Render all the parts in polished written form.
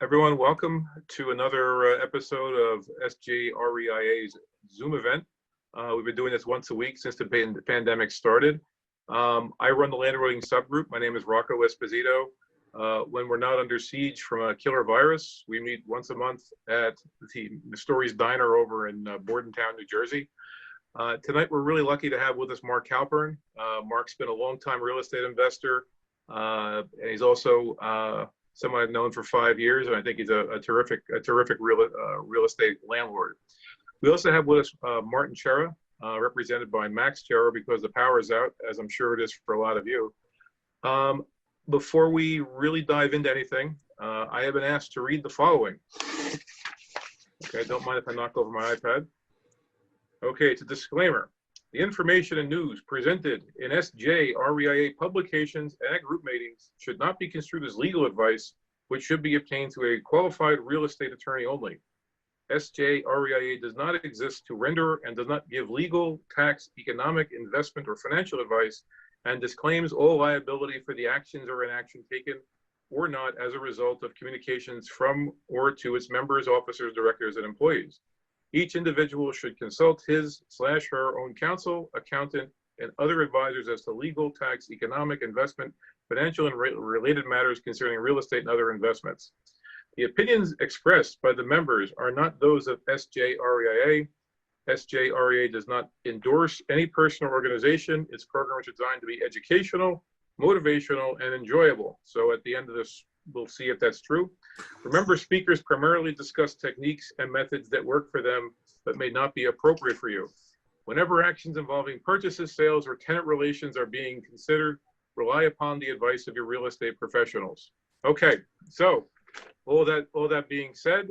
Everyone, welcome to another episode of SJREIA's Zoom event. We've been doing this once a week since the pandemic started. I run the landlording subgroup. My name is Rocco Esposito. When we're not under siege from a killer virus, we meet once a month at the Stories Diner over in Bordentown, New Jersey. Tonight, we're really lucky to have with us Marc Halpern. Marc's been a longtime real estate investor, and he's also someone I've known for 5 years, and I think he's a terrific real estate landlord. We also have with us Martin Chera, represented by Max Chera, because the power is out, as I'm sure it is for a lot of you. Before we really dive into anything, I have been asked to read the following. Okay, don't mind if I knock over my iPad. Okay, it's a disclaimer. The information and news presented in SJREIA publications and group meetings should not be construed as legal advice, which should be obtained through a qualified real estate attorney only. SJREIA does not exist to render and does not give legal, tax, economic, investment, or financial advice, and disclaims all liability for the actions or inaction taken or not as a result of communications from or to its members, officers, directors, and employees. Each individual should consult his/her own counsel, accountant, and other advisors as to legal, tax, economic, investment, financial, and related matters concerning real estate and other investments. The opinions expressed by the members are not those of SJREIA. SJREIA does not endorse any person or organization. Its programs are designed to be educational, motivational, and enjoyable. So at the end of this, we'll see if that's true. Remember, speakers primarily discuss techniques and methods that work for them but may not be appropriate for you. Whenever actions involving purchases, sales, or tenant relations are being considered, rely upon the advice of your real estate professionals. Okay, so all that being said,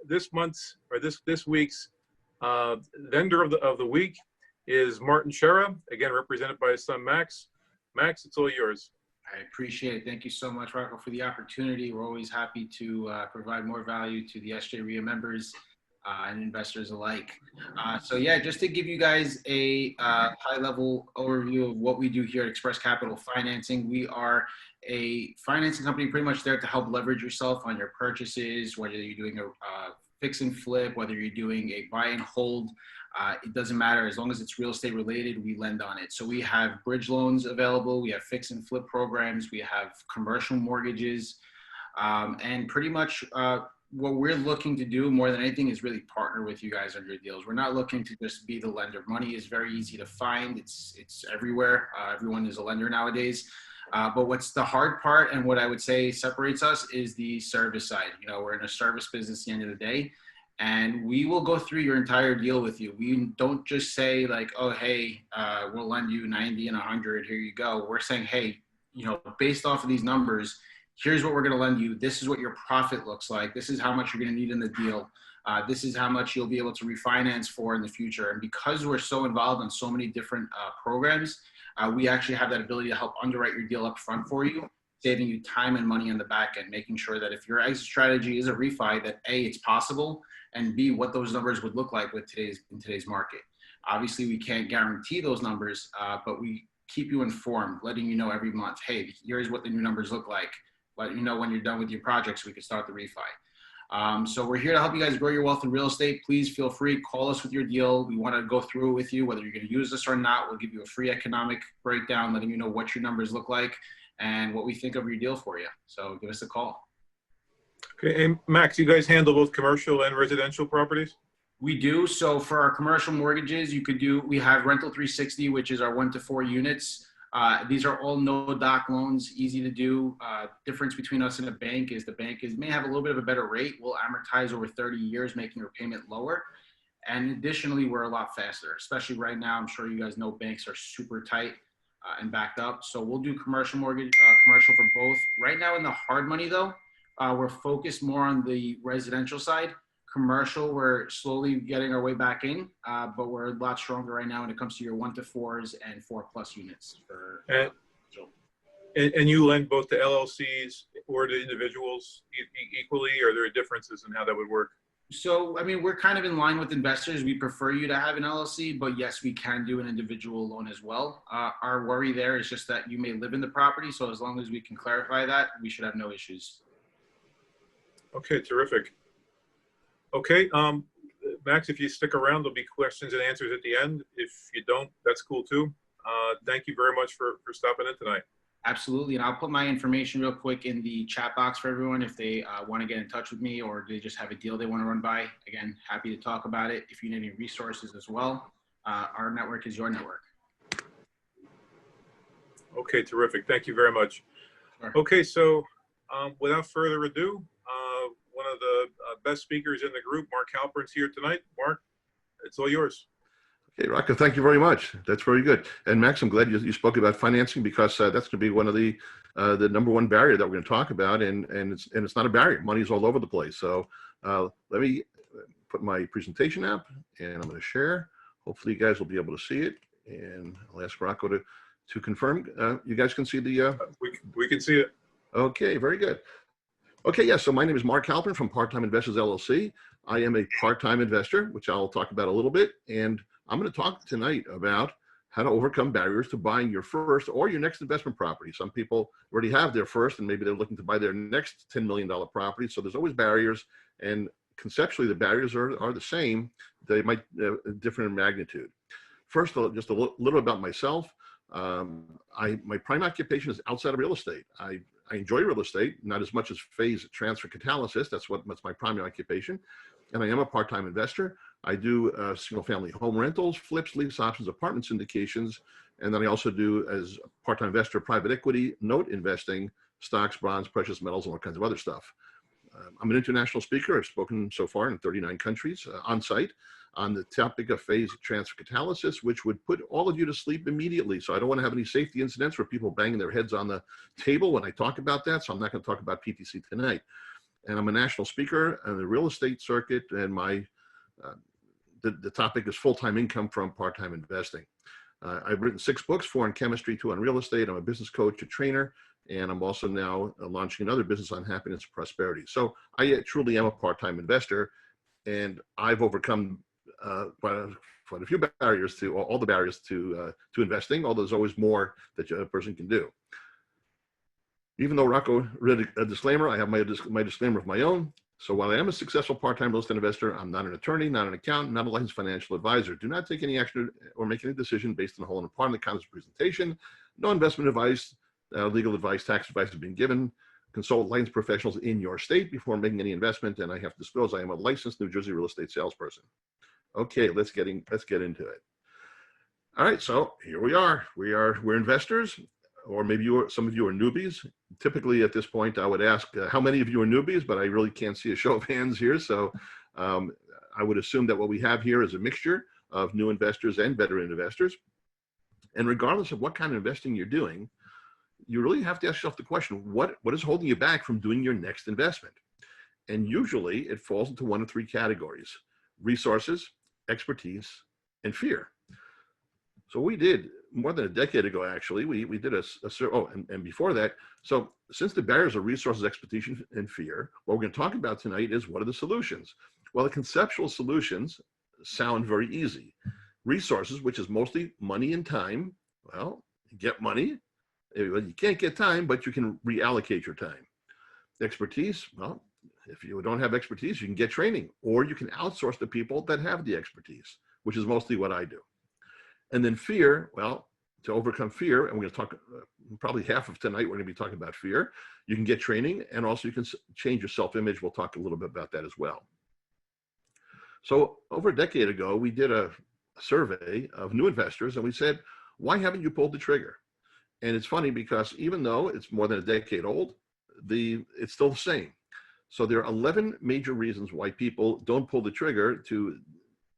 this week's vendor of the week is Martin Chera, again represented by his son Max. Max, it's all yours. I appreciate it. Thank you so much, Rocco, for the opportunity. We're always happy to provide more value to the SJREIA members and investors alike. So yeah, just to give you guys a high-level overview of what we do here at Express Capital Financing, we are a financing company pretty much there to help leverage yourself on your purchases, whether you're doing a fix and flip, whether you're doing a buy and hold. It doesn't matter. As long as it's real estate related, we lend on it. So we have bridge loans available. We have fix and flip programs. We have commercial mortgages. And pretty much what we're looking to do more than anything is really partner with you guys on your deals. We're not looking to just be the lender. Money is very easy to find. It's everywhere. Everyone is a lender nowadays. But what's the hard part and what I would say separates us is the service side. You know, we're in a service business at the end of the day. And we will go through your entire deal with you. We don't just say like, oh, hey, we'll lend you 90 and 100, here you go. We're saying, hey, you know, based off of these numbers, here's what we're gonna lend you. This is what your profit looks like. This is how much you're gonna need in the deal. This is how much you'll be able to refinance for in the future. And because we're so involved in so many different programs, we actually have that ability to help underwrite your deal up front for you, saving you time and money on the back end, making sure that if your exit strategy is a refi, that A, it's possible, and B, what those numbers would look like with in today's market. Obviously, we can't guarantee those numbers, but we keep you informed, letting you know every month, hey, here's what the new numbers look like. Let you know when you're done with your project so we can start the refi. So we're here to help you guys grow your wealth in real estate. Please feel free, call us with your deal. We want to go through it with you, whether you're going to use this or not. We'll give you a free economic breakdown, letting you know what your numbers look like and what we think of your deal for you. So give us a call. Okay, and Max, you guys handle both commercial and residential properties? We do. So for our commercial mortgages, we have Rental 360, which is our 1 to 4 units. These are all no doc loans, easy to do. Difference between us and a bank is may have a little bit of a better rate. We'll amortize over 30 years, making your payment lower. And additionally, we're a lot faster, especially right now. I'm sure you guys know banks are super tight and backed up. So we'll do commercial mortgage, commercial for both. Right now in the hard money though, we're focused more on the residential side. Commercial, we're slowly getting our way back in, but we're a lot stronger right now when it comes to your 1 to 4s and 4+ units. And you lend both to LLCs or to individuals equally, or are there differences in how that would work? So, I mean, we're kind of in line with investors. We prefer you to have an LLC, but yes, we can do an individual loan as well. Our worry there is just that you may live in the property. So as long as we can clarify that, we should have no issues. Okay, terrific. Okay, Max, if you stick around, there'll be questions and answers at the end. If you don't, that's cool too. Thank you very much for stopping in tonight. Absolutely. And I'll put my information real quick in the chat box for everyone if they want to get in touch with me or they just have a deal they want to run by. Again, happy to talk about it. If you need any resources as well, our network is your network. Okay, terrific. Thank you very much. Sure. Okay, so without further ado, one of the best speakers in the group, Marc Halpern's here tonight. Marc, it's all yours. Okay, Rocco, thank you very much. That's very good. And Max, I'm glad you spoke about financing because that's going to be one of the number one barrier that we're going to talk about, and it's not a barrier. Money's all over the place. So let me put my presentation up, and I'm going to share. Hopefully, you guys will be able to see it, and I'll ask Rocco to confirm. You guys can see the. We can see it. Okay, very good. Okay, yes. So my name is Marc Halpern from Part-Time Investors LLC. I am a part-time investor, which I'll talk about a little bit, and I'm going to talk tonight about how to overcome barriers to buying your first or your next investment property. Some people already have their first and maybe they're looking to buy their next $10 million property. So there's always barriers, and conceptually the barriers are the same. They might differ in magnitude. First, just a little about myself. My prime occupation is outside of real estate. I enjoy real estate, not as much as phase transfer catalysis. That's my primary occupation. And I am a part-time investor. I do single-family home rentals, flips, lease options, apartment syndications, and then I also do, as a part-time investor, private equity, note investing, stocks, bonds, precious metals, and all kinds of other stuff. I'm an international speaker. I've spoken so far in 39 countries on site on the topic of phase transfer catalysis, which would put all of you to sleep immediately. So I don't want to have any safety incidents where people banging their heads on the table when I talk about that. So I'm not going to talk about PTC tonight. And I'm a national speaker on the real estate circuit, and my the topic is full-time income from part-time investing. I've written 6 books, 4 on chemistry, 2 on real estate. I'm a business coach, a trainer, and I'm also now launching another business on happiness and prosperity. So I truly am a part-time investor, and I've overcome quite a few barriers to all the barriers to investing, although there's always more that a person can do. Even though Rocco read a disclaimer, I have my disclaimer of my own. So while I am a successful part-time real estate investor, I'm not an attorney, not an accountant, not a licensed financial advisor. Do not take any action or make any decision based on the whole and part of the content of the presentation. No investment advice, legal advice, tax advice has been given. Consult licensed professionals in your state before making any investment. And I have to disclose I am a licensed New Jersey real estate salesperson. Okay, let's get into it. All right, so here we are. We're investors. Or maybe some of you are newbies. Typically at this point, I would ask how many of you are newbies, but I really can't see a show of hands here. So I would assume that what we have here is a mixture of new investors and veteran investors. And regardless of what kind of investing you're doing, you really have to ask yourself the question, what is holding you back from doing your next investment? And usually it falls into one of 3 categories: resources, expertise, and fear. So we did more than a decade ago, actually, we did and before that. So since the barriers are resources, expertise, and fear, what we're going to talk about tonight is what are the solutions? Well, the conceptual solutions sound very easy. Resources, which is mostly money and time. Well, you get money. You can't get time, but you can reallocate your time. Expertise, well, if you don't have expertise, you can get training, or you can outsource to people that have the expertise, which is mostly what I do. And then fear, well, to overcome fear, and we're going to talk probably half of tonight, we're going to be talking about fear. You can get training, and also you can change your self-image. We'll talk a little bit about that as well. So over a decade ago, we did a survey of new investors, and we said, why haven't you pulled the trigger? And it's funny because even though it's more than a decade old, it's still the same. So there are 11 major reasons why people don't pull the trigger to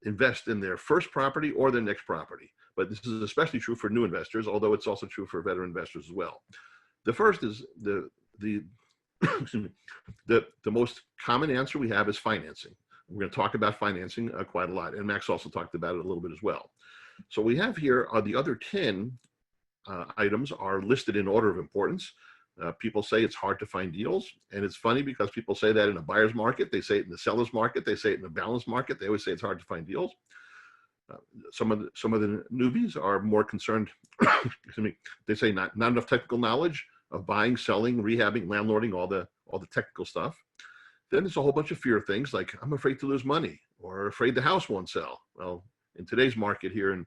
invest in their first property or their next property. But this is especially true for new investors, although it's also true for veteran investors as well. The first is the most common answer we have is financing. We're going to talk about financing quite a lot, and Max also talked about it a little bit as well. So we have here the other 10 items are listed in order of importance. People say it's hard to find deals, and it's funny because people say that in a buyer's market, they say it in the seller's market, they say it in the balanced market. They always say it's hard to find deals. Some of the newbies are more concerned. Excuse me. They say not enough technical knowledge of buying, selling, rehabbing, landlording, all the technical stuff. Then there's a whole bunch of fear things like I'm afraid to lose money or afraid the house won't sell. Well, in today's market here, and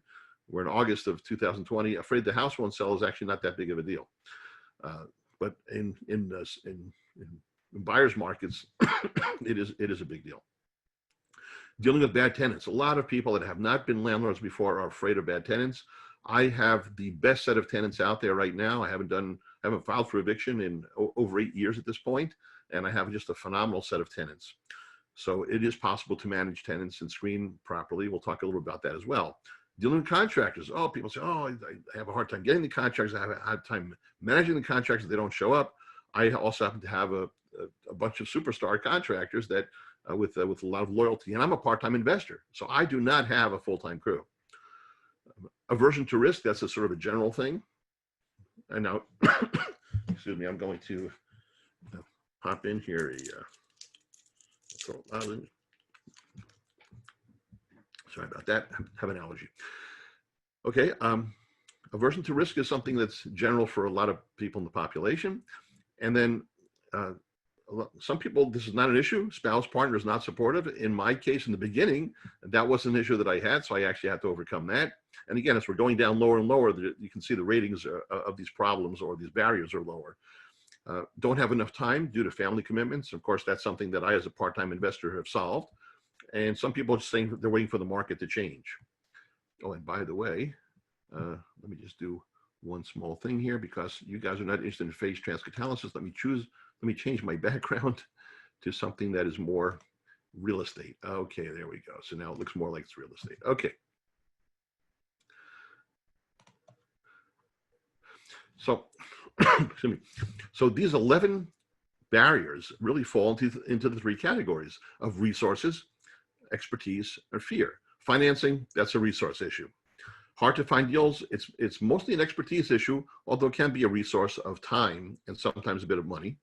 we're in August of 2020, afraid the house won't sell is actually not that big of a deal. But in buyers markets, it is a big deal. Dealing with bad tenants. A lot of people that have not been landlords before are afraid of bad tenants. I have the best set of tenants out there right now. I haven't filed for eviction in over 8 years at this point, and I have just a phenomenal set of tenants. So it is possible to manage tenants and screen properly. We'll talk a little about that as well. Dealing with contractors. Oh, people say, oh, I have a hard time getting the contractors. I have a hard time managing the contractors. They don't show up. I also happen to have a bunch of superstar contractors that with a lot of loyalty, and I'm a part-time investor, so I do not have a full-time crew. Aversion to risk, that's a sort of a general thing. And now, excuse me, I'm going to pop in here sorry about that, I have an allergy. Okay, aversion to risk is something that's general for a lot of people in the population. And then some people, this is not an issue. Spouse, partner is not supportive. In my case, in the beginning, that was an issue that I had, so I actually had to overcome that. And again, as we're going down lower and lower, you can see the ratings of these problems or these barriers are lower. Don't have enough time due to family commitments. Of course, that's something that I, as a part-time investor, have solved. And some people are saying they're waiting for the market to change. Oh, and by the way, let me just do one small thing here because you guys are not interested in phase transcatalysis. Let me change my background to something that is more real estate. Okay, there we go. So now it looks more like it's real estate. Okay. So, excuse me. So these 11 barriers really fall into the 3 categories of resources, expertise, or fear. Financing, that's a resource issue. Hard to find deals, it's mostly an expertise issue, although it can be a resource of time and sometimes a bit of money.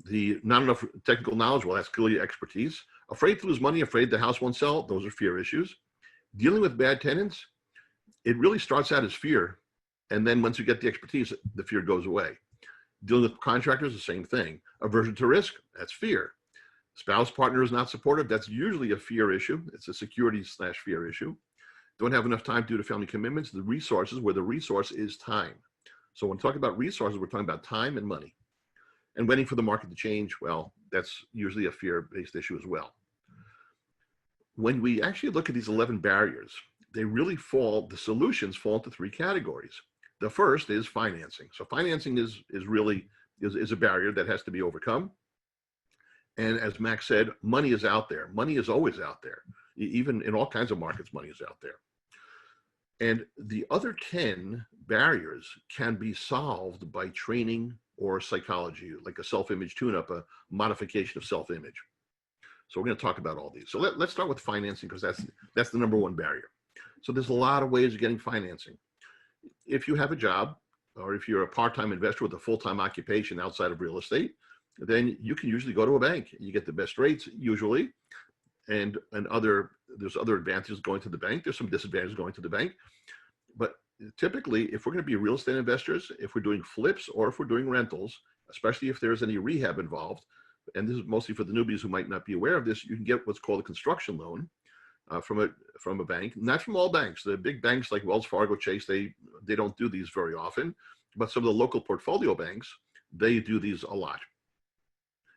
The not enough technical knowledge, well, that's clearly expertise. Afraid to lose money, afraid the house won't sell, those are fear issues. Dealing with bad tenants, it really starts out as fear, and then once you get the expertise, the fear goes away. Dealing with contractors, the same thing. Aversion to risk, that's fear. Spouse, partner is not supportive, that's usually a fear issue. It's a security/fear issue. Don't have enough time due to family commitments. The resources, where the resource is time. So when we talk about resources, we're talking about time and money. And waiting for the market to change, well, that's usually a fear-based issue as well. When we actually look at these 11 barriers, they really the solutions fall into 3 categories. The first is financing. So financing is a barrier that has to be overcome. And as Max said, money is out there. Money is always out there. Even in all kinds of markets, money is out there. And the other 10 barriers can be solved by training or psychology, like a self-image tune-up, a modification of self-image. So we're going to talk about all these. So let's start with financing, because that's the number 1 barrier. So there's a lot of ways of getting financing. If you have a job, or if you're a part-time investor with a full-time occupation outside of real estate, then you can usually go to a bank. You get the best rates usually, and there's other advantages going to the bank. There's some disadvantages going to the bank. But typically, if we're going to be real estate investors, if we're doing flips or if we're doing rentals, especially if there's any rehab involved, and this is mostly for the newbies who might not be aware of this, you can get what's called a construction loan from a bank. Not from all banks. The big banks like Wells Fargo, Chase, they don't do these very often, but some of the local portfolio banks, they do these a lot.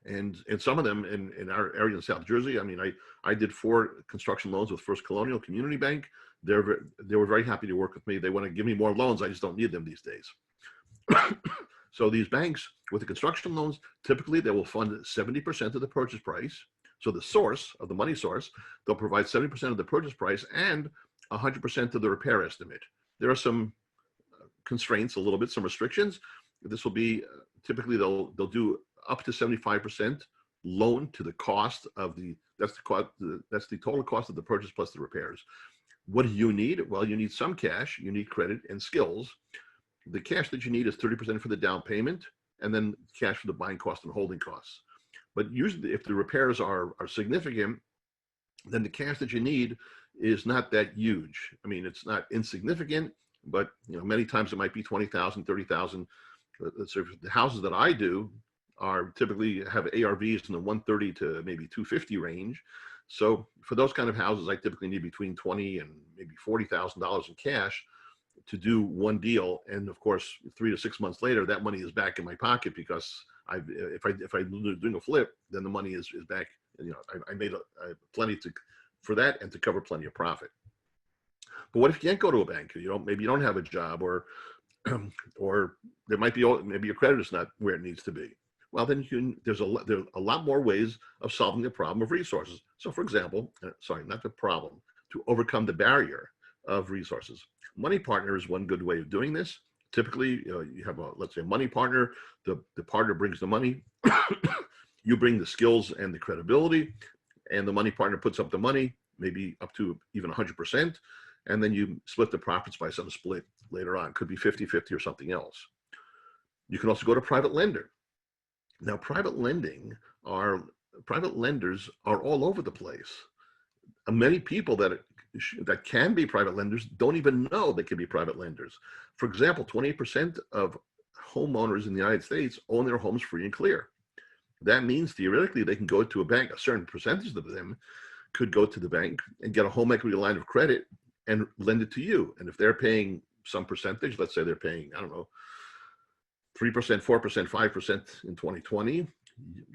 And some of them in our area in South Jersey, I mean, I did 4 construction loans with First Colonial Community Bank. They were very happy to work with me. They want to give me more loans. I just don't need them these days. So these banks with the construction loans, typically they will fund 70% of the purchase price. So the source of the money source, they'll provide 70% of the purchase price and 100% of the repair estimate. There are some constraints, a little bit, some restrictions. This will be typically they'll do up to 75% loan to the cost of that's the total cost of the purchase plus the repairs. What do you need? Well, you need some cash, you need credit and skills. The cash that you need is 30% for the down payment, and then cash for the buying cost and holding costs. But usually if the repairs are significant, then the cash that you need is not that huge. I mean, it's not insignificant, but many times it might be 20,000, 30,000. So the houses that I do, are typically have ARVs in the 130 to maybe 250 range. So for those kind of houses, I typically need between 20 and maybe $40,000 in cash to do one deal. And of course, 3 to 6 months later, that money is back in my pocket because if I'm doing a flip, then the money is back. I made plenty for that and to cover plenty of profit. But what if you can't go to a bank? Maybe you don't have a job, or or there might be, maybe your credit is not where it needs to be. Well, then there's a lot more ways of solving the problem of resources. So for example, sorry, not the problem, to overcome the barrier of resources. Money partner is one good way of doing this. Typically, you have let's say a money partner, the partner brings the money, you bring the skills and the credibility, and the money partner puts up the money, maybe up to even 100%, and then you split the profits by some split later on. Could be 50-50 or something else. You can also go to private lender. Now, private lenders are all over the place. Many people that can be private lenders don't even know they can be private lenders. For example, 28% of homeowners in the United States own their homes free and clear. That means theoretically they can go to a bank, a certain percentage of them could go to the bank and get a home equity line of credit and lend it to you. And if they're paying some percentage, let's say they're paying, I don't know, 3%, 4%, 5% in 2020,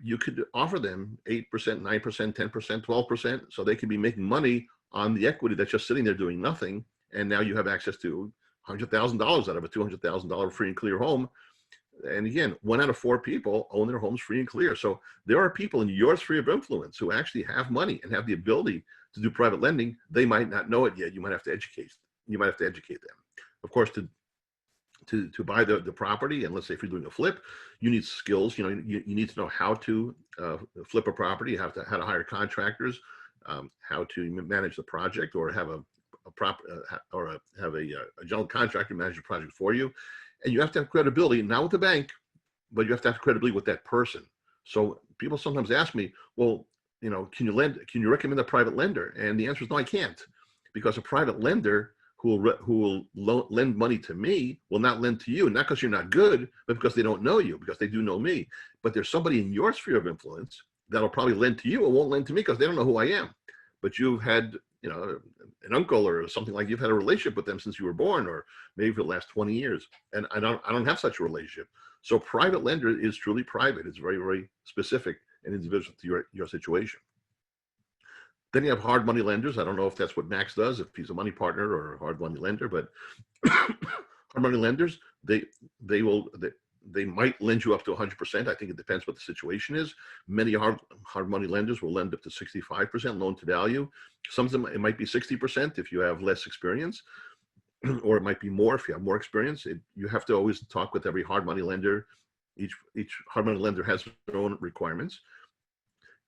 you could offer them 8%, 9%, 10%, 12%, so they could be making money on the equity that's just sitting there doing nothing. And now you have access to $100,000 out of a $200,000 free and clear home. And again, 1 out of 4 people own their homes free and clear. So there are people in your sphere of influence who actually have money and have the ability to do private lending. They might not know it yet. You might have to educate them. Of course, to buy the property, and let's say if you're doing a flip, you need skills. You need to know how to flip a property, how to hire contractors, how to manage the project, or have a general contractor manage the project for you. And you have to have credibility, not with the bank, but you have to have credibility with that person. So people sometimes ask me, well, can you recommend a private lender? And the answer is no, I can't, because a private lender who will lend money to me will not lend to you, not because you're not good, but because they don't know you, because they do know me. But there's somebody in your sphere of influence that'll probably lend to you and won't lend to me because they don't know who I am. But you've had, an uncle or something, like you've had a relationship with them since you were born, or maybe for the last 20 years. And I don't have such a relationship. So private lender is truly private. It's very, very specific and individual to your situation. Then you have hard money lenders. I don't know if that's what Max does, if he's a money partner or a hard money lender, but hard money lenders, they might lend you up to 100%. I think it depends what the situation is. Many hard money lenders will lend up to 65% loan to value. Some of them, it might be 60% if you have less experience, or it might be more if you have more experience. You have to always talk with every hard money lender. Each hard money lender has their own requirements.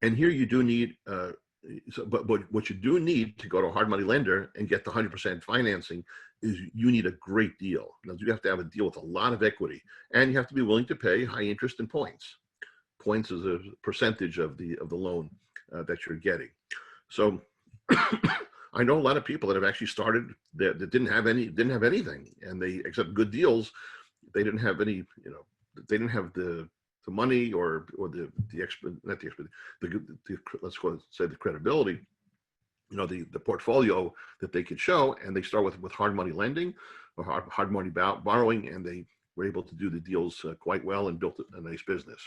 And here you do need, but what you do need to go to a hard money lender and get the 100% financing is you need a great deal. Now, you have to have a deal with a lot of equity, and you have to be willing to pay high interest and points. Points is a percentage of the loan that you're getting. So I know a lot of people that have actually started that didn't have anything, and they accept good deals. They didn't have any, they didn't have the money or let's say the credibility, the portfolio that they could show, and they start with hard money lending or hard money borrowing, and they were able to do the deals quite well and built a nice business.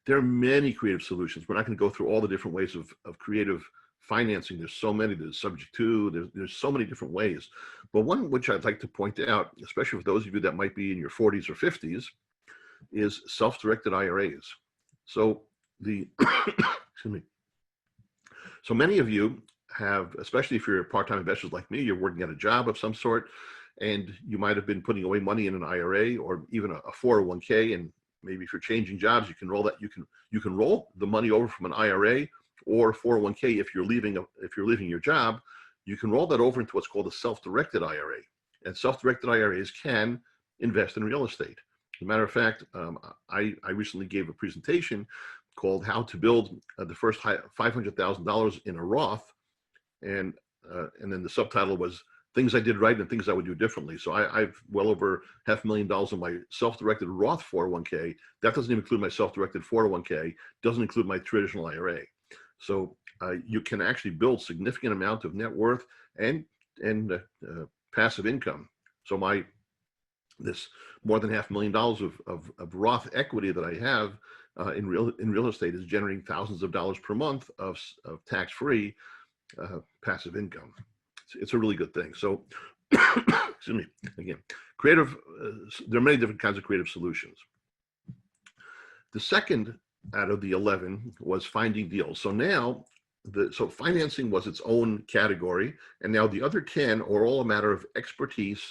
There are many creative solutions. We're not going to go through all the different ways of creative financing. There's so many. There's subject to. There's so many different ways. But one which I'd like to point out, especially for those of you that might be in your 40s or 50s, is self-directed IRAs. So excuse me. So many of you have, especially if you're part-time investors like me, you're working at a job of some sort, and you might have been putting away money in an IRA or even a 401k. And maybe if you're changing jobs, you can roll that. You can roll the money over from an IRA or 401k. If you're leaving your job, you can roll that over into what's called a self-directed IRA. And self-directed IRAs can invest in real estate. As a matter of fact, I recently gave a presentation called "How to Build the First $500,000 in a Roth," and then the subtitle was things I did right and things I would do differently. So I've well over $500,000 in my self-directed Roth 401k. That doesn't even include my self-directed 401k, doesn't include my traditional IRA. So you can actually build significant amount of net worth and passive income. So this more than $500,000 of Roth equity that I have in real estate is generating thousands of dollars per month of tax-free passive income. It's a really good thing. So, excuse me, again, creative, there are many different kinds of creative solutions. The second out of the 11 was finding deals. So now, so financing was its own category, and now the other 10 are all a matter of expertise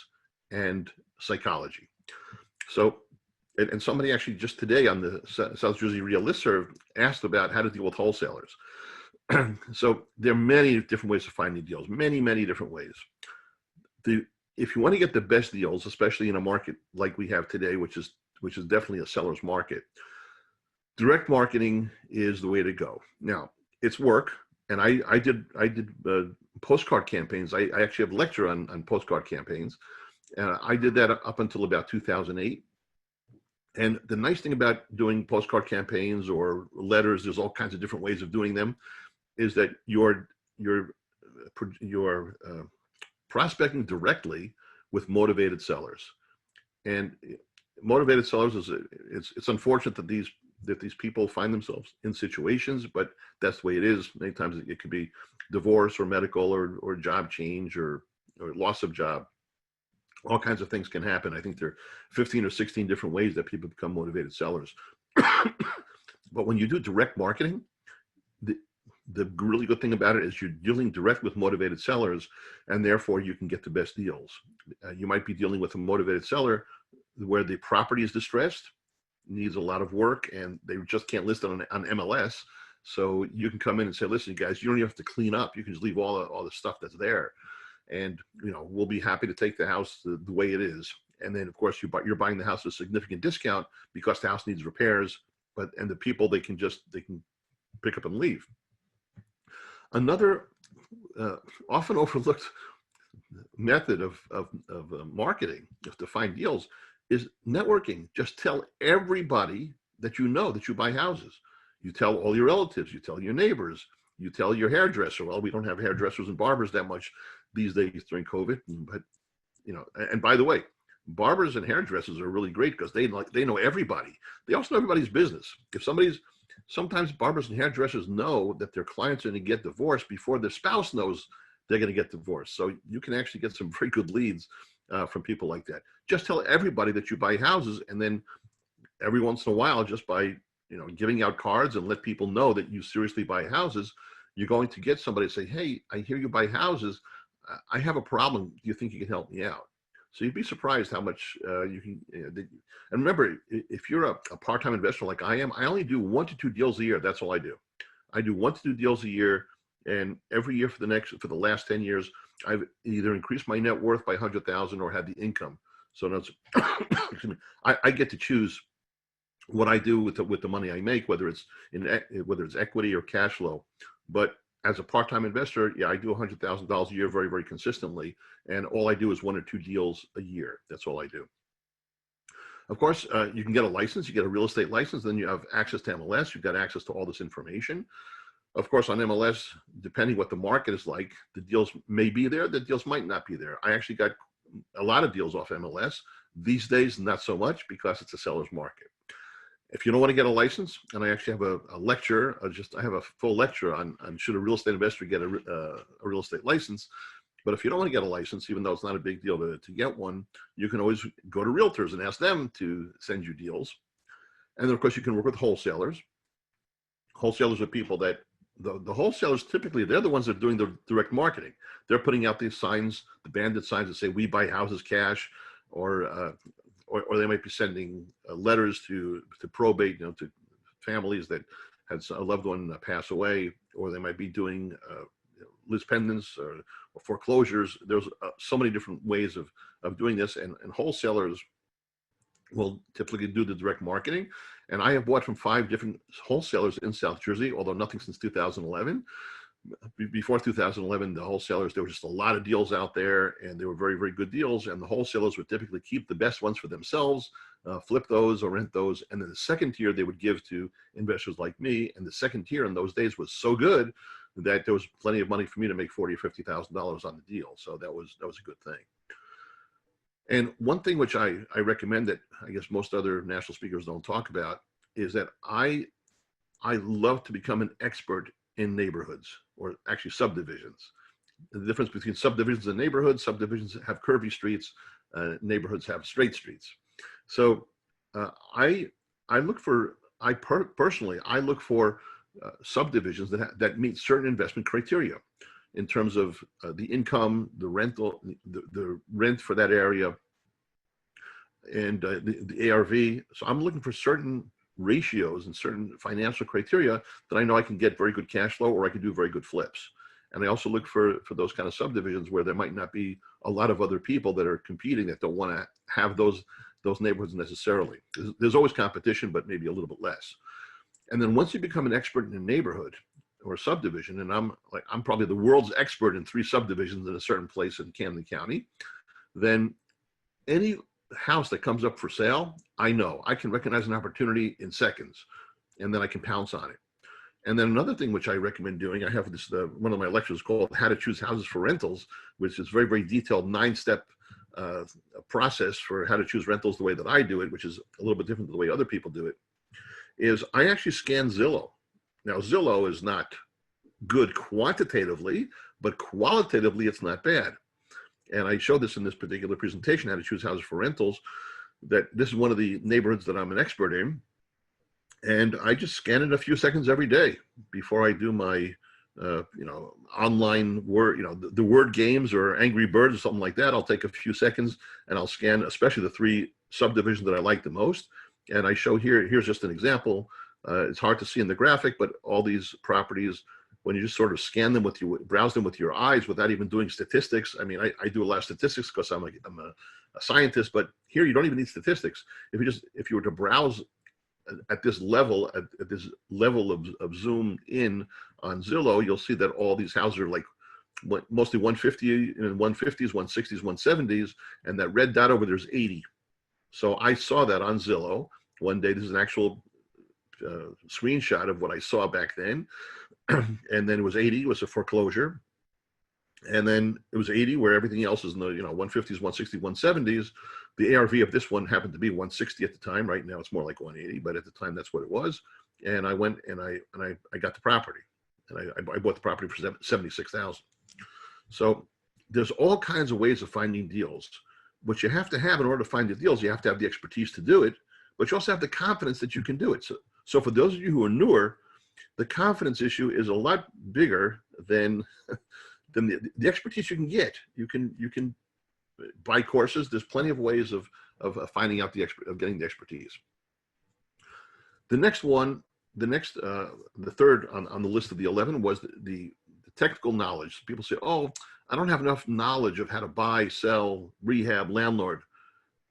and psychology. So, and somebody actually just today on the South Jersey Real Listserv asked about how to deal with wholesalers. So there are many different ways of finding deals, many different ways. If you want to get the best deals, especially in a market like we have today, which is definitely a seller's market, direct marketing is the way to go. Now, it's work, and I did postcard campaigns. I actually have a lecture on postcard campaigns. I did that up until about 2008. And the nice thing about doing postcard campaigns or letters, there's all kinds of different ways of doing them, is that you're prospecting directly with motivated sellers. And motivated sellers it's unfortunate that these people find themselves in situations, but that's the way it is. Many times it could be divorce or medical or job change or loss of job. All kinds of things can happen. I think there are 15 or 16 different ways that people become motivated sellers. But when you do direct marketing, the really good thing about it is you're dealing direct with motivated sellers, and therefore you can get the best deals. You might be dealing with a motivated seller where the property is distressed, needs a lot of work, and they just can't list it on MLS. So you can come in and say, listen, guys, you don't even have to clean up. You can just leave all the stuff that's there. And, we'll be happy to take the house the way it is. And then, of course, you're buying the house at a significant discount because the house needs repairs, and the people, they can pick up and leave. Another often overlooked method of marketing to find deals is networking. Just tell everybody that you buy houses. You tell all your relatives, you tell your neighbors, you tell your hairdresser. Well, we don't have hairdressers and barbers that much these days during COVID, but and by the way, barbers and hairdressers are really great because they know everybody. They also know everybody's business. Sometimes barbers and hairdressers know that their clients are going to get divorced before their spouse knows they're going to get divorced. So you can actually get some very good leads from people like that. Just tell everybody that you buy houses, and then every once in a while, just by giving out cards and let people know that you seriously buy houses, you're going to get somebody to say, hey, I hear you buy houses. I have a problem. Do you think you can help me out? So you'd be surprised how much you can. And remember, if you're a part-time investor like I am, I only do 1 to 2 deals a year. That's all I do. I do 1 to 2 deals a year, and every year for the last 10 years, I've either increased my net worth by 100,000 or had the income. So that's, excuse me, I get to choose what I do with the money I make, whether it's equity or cash flow. But as a part-time investor, I do $100,000 a year very, very consistently. And all I do is 1 or 2 deals a year. That's all I do. Of course, you can get a license. You get a real estate license. Then you have access to MLS. You've got access to all this information. Of course, on MLS, depending what the market is like, the deals may be there. The deals might not be there. I actually got a lot of deals off MLS. These days, not so much because it's a seller's market. If you don't want to get a license, and I actually have a lecture, I have a full lecture on should a real estate investor get a real estate license. But if you don't want to get a license, even though it's not a big deal to get one, you can always go to realtors and ask them to send you deals. And then, of course, you can work with wholesalers. Wholesalers are people that, the wholesalers, typically, they're the ones that are doing the direct marketing. They're putting out these signs, the bandit signs that say, we buy houses cash, or they might be sending letters to probate, to families that had a loved one pass away, or they might be doing lis pendens or foreclosures. There's so many different ways of doing this, and wholesalers will typically do the direct marketing. And I have bought from 5 different wholesalers in South Jersey, although nothing since 2011. before 2011, the wholesalers, there were just a lot of deals out there, and they were very, very good deals. And the wholesalers would typically keep the best ones for themselves, flip those or rent those. And then the second tier they would give to investors like me. And the second tier in those days was so good that there was plenty of money for me to make $40,000 or $50,000 on the deal. So that was a good thing. And one thing which I recommend that I guess most other national speakers don't talk about is that I love to become an expert in neighborhoods, or actually subdivisions. The difference between subdivisions and neighborhoods: subdivisions have curvy streets, neighborhoods have straight streets. So personally I look for subdivisions that meet certain investment criteria in terms of the income, the rental, the rent for that area, and the ARV. So I'm looking for certain ratios and certain financial criteria that I know I can get very good cash flow, or I can do very good flips. And I also look for those kind of subdivisions where there might not be a lot of other people that are competing that don't want to have those neighborhoods necessarily. There's always competition, but maybe a little bit less. And then once you become an expert in a neighborhood or a subdivision, and I'm probably the world's expert in 3 subdivisions in a certain place in Camden County, then any house that comes up for sale, I know I can recognize an opportunity in seconds, and then I can pounce on it. And then another thing which I recommend doing, I have this one of my lectures called How to Choose Houses for Rentals, which is very, very detailed 9-step process for how to choose rentals the way that I do it, which is a little bit different than the way other people do it, is I actually scan Zillow. Now, Zillow is not good quantitatively, but qualitatively it's not bad. And I showed this in this particular presentation, How to Choose Houses for Rentals, that this is one of the neighborhoods that I'm an expert in. And I just scan it a few seconds every day before I do my, online word, the word games or Angry Birds or something like that. I'll take a few seconds and I'll scan, especially the 3 subdivisions that I like the most. And I show here's just an example. It's hard to see in the graphic, but all these properties, when you just sort of scan them browse them with your eyes without even doing statistics. I mean, I do a lot of statistics because I'm a scientist, but here you don't even need statistics. If you were to browse at this level, of zoom in on Zillow, you'll see that all these houses are like mostly 150 and 150s, 160s, 170s, and that red dot over there's 80. So I saw that on Zillow one day. This is an actual screenshot of what I saw back then. And then it was 80 was a foreclosure. And then it was 80 where everything else is in the 150s, 160s, 170s. The ARV of this one happened to be 160 at the time. Right now it's more like 180, but at the time that's what it was. And I went and I got the property, and I bought the property for $76,000. So there's all kinds of ways of finding deals. What you have to have in order to find the deals, you have to have the expertise to do it, but you also have the confidence that you can do it. So for those of you who are newer, the confidence issue is a lot bigger than the expertise you can get. You can buy courses. There's plenty of ways of finding out of getting the expertise. The third on the list of the 11 was the technical knowledge. People say, oh, I don't have enough knowledge of how to buy, sell, rehab, landlord.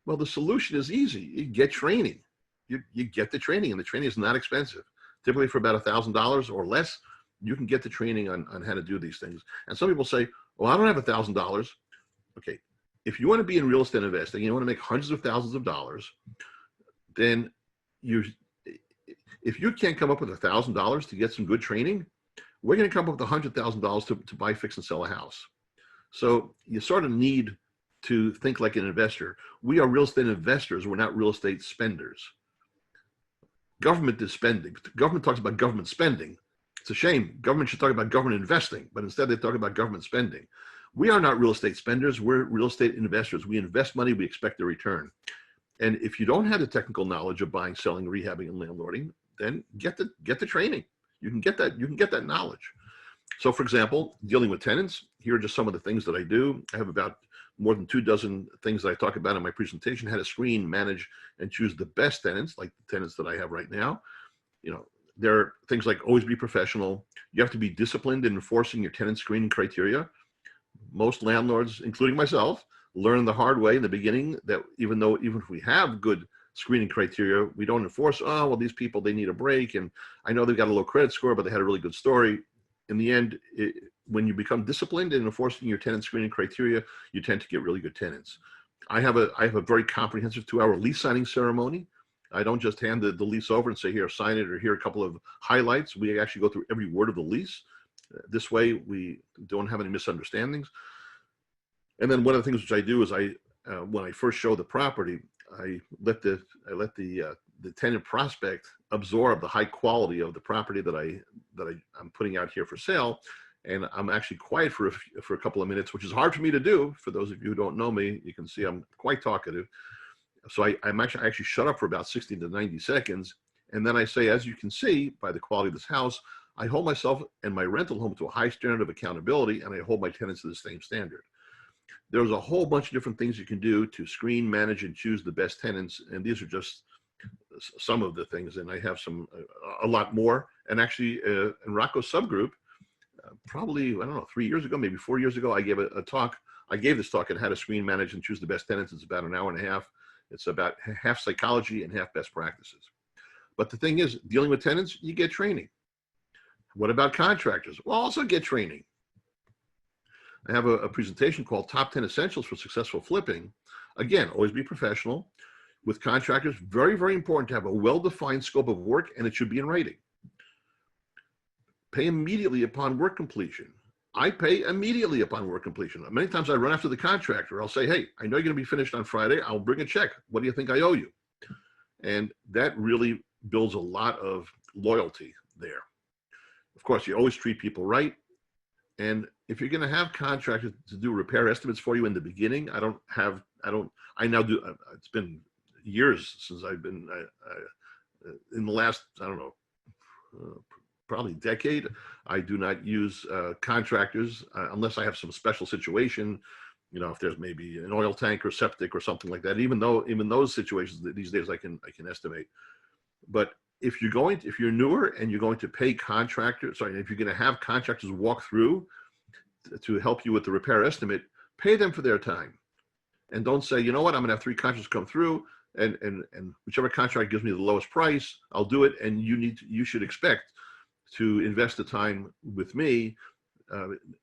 Well, the solution is easy. You get training. You get the training, and the training is not expensive. Typically for about $1,000 or less, you can get the training on how to do these things. And some people say, well, I don't have $1,000. Okay, if you want to be in real estate investing, you want to make hundreds of thousands of dollars, then if you can't come up with $1,000 to get some good training, we're going to come up with $100,000 to buy, fix, and sell a house. So you sort of need to think like an investor. We are real estate investors. We're not real estate spenders. Government is spending. Government talks about government spending. It's a shame. Government should talk about government investing, but instead they talk about government spending. We are not real estate spenders. We're real estate investors. We invest money. We expect a return. And if you don't have the technical knowledge of buying, selling, rehabbing, and landlording, then get the training. You can get that knowledge. So for example, dealing with tenants, here are just some of the things that I do. I have about more than 24 things that I talk about in my presentation: how to screen, manage, and choose the best tenants, like the tenants that I have right now. There are things like always be professional. You have to be disciplined in enforcing your tenant screening criteria. Most landlords, including myself, learn the hard way in the beginning that even if we have good screening criteria, we don't enforce. Oh, well, these people, they need a break, and I know they've got a low credit score, but they had a really good story. in the end, when you become disciplined in enforcing your tenant screening criteria, you tend to get really good tenants. I have a very comprehensive 2-hour lease signing ceremony. I don't just hand the lease over and say, here, sign it, or here are a couple of highlights. We actually go through every word of the lease. This way, we don't have any misunderstandings. And then one of the things which I do is when I first show the property, I let the tenant prospect absorb the high quality of the property that I'm putting out here for sale. And I'm actually quiet for a couple of minutes, which is hard for me to do. For those of you who don't know me, you can see I'm quite talkative. So I actually shut up for about 60 to 90 seconds. And then I say, as you can see by the quality of this house, I hold myself and my rental home to a high standard of accountability, and I hold my tenants to the same standard. There's a whole bunch of different things you can do to screen, manage, and choose the best tenants. And these are just some of the things. And I have a lot more. And actually, in Rocco's subgroup, probably, I don't know, 3 years ago, maybe 4 years ago, I gave a talk. I gave this talk on how to screen, manage, and choose the best tenants. It's about an hour and a half. It's about half psychology and half best practices. But the thing is, dealing with tenants, you get training. What about contractors? Well, also get training. I have a presentation called Top 10 Essentials for Successful Flipping. Again, always be professional. With contractors, very, very important to have a well-defined scope of work, and it should be in writing. Pay immediately upon work completion. I pay immediately upon work completion. Many times I run after the contractor. I'll say, hey, I know you're going to be finished on Friday. I'll bring a check. What do you think I owe you? And that really builds a lot of loyalty there. Of course, you always treat people right. And if you're going to have contractors to do repair estimates for you in the beginning, I now do, it's been years since I've been, in the last, I don't know, probably decade, I do not use contractors unless I have some special situation, if there's maybe an oil tank or septic or something like that. Even those situations these days I can estimate. But if you're newer and you're going to pay contractors, if you're going to have contractors walk through to help you with the repair estimate, pay them for their time. And don't say, you know what, I'm gonna have 3 contractors come through and whichever contract gives me the lowest price, I'll do it. And you should expect to invest the time with me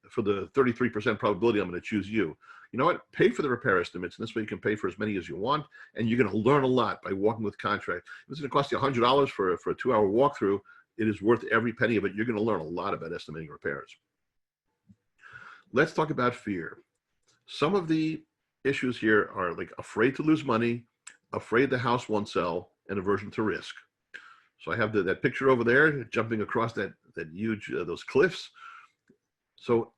for the 33% probability I'm gonna choose you. You know what, pay for the repair estimates, and this way you can pay for as many as you want, and you're gonna learn a lot by walking with contract. If it's gonna cost you $100 for a 2-hour walkthrough, it is worth every penny of it. You're gonna learn a lot about estimating repairs. Let's talk about fear. Some of the issues here are like afraid to lose money, afraid the house won't sell, and aversion to risk. So I have that picture over there, jumping across that huge, those cliffs. So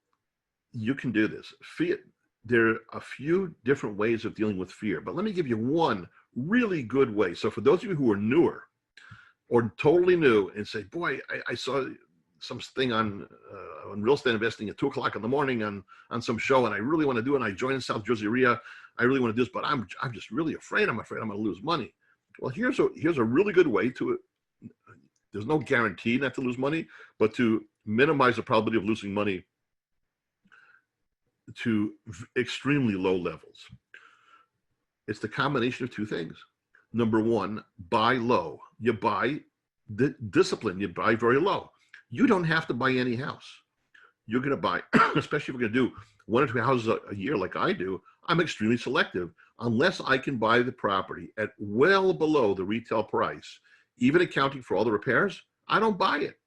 you can do this. Fear, there are a few different ways of dealing with fear, but let me give you one really good way. So for those of you who are newer or totally new and say, boy, I saw something on real estate investing at 2 o'clock in the morning on some show, and I really want to do it. And I joined South Jersey RIA. I really want to do this, but I'm just really afraid. I'm afraid I'm going to lose money. Well, here's a really good way to. There's no guarantee not to lose money, but to minimize the probability of losing money to extremely low levels. It's the combination of 2 things. Number one, buy low. You buy the discipline. You buy very low. You don't have to buy any house. You're going to buy, especially if we're going to do 1 or 2 houses a year like I do, I'm extremely selective. Unless I can buy the property at well below the retail price, even accounting for all the repairs, I don't buy it.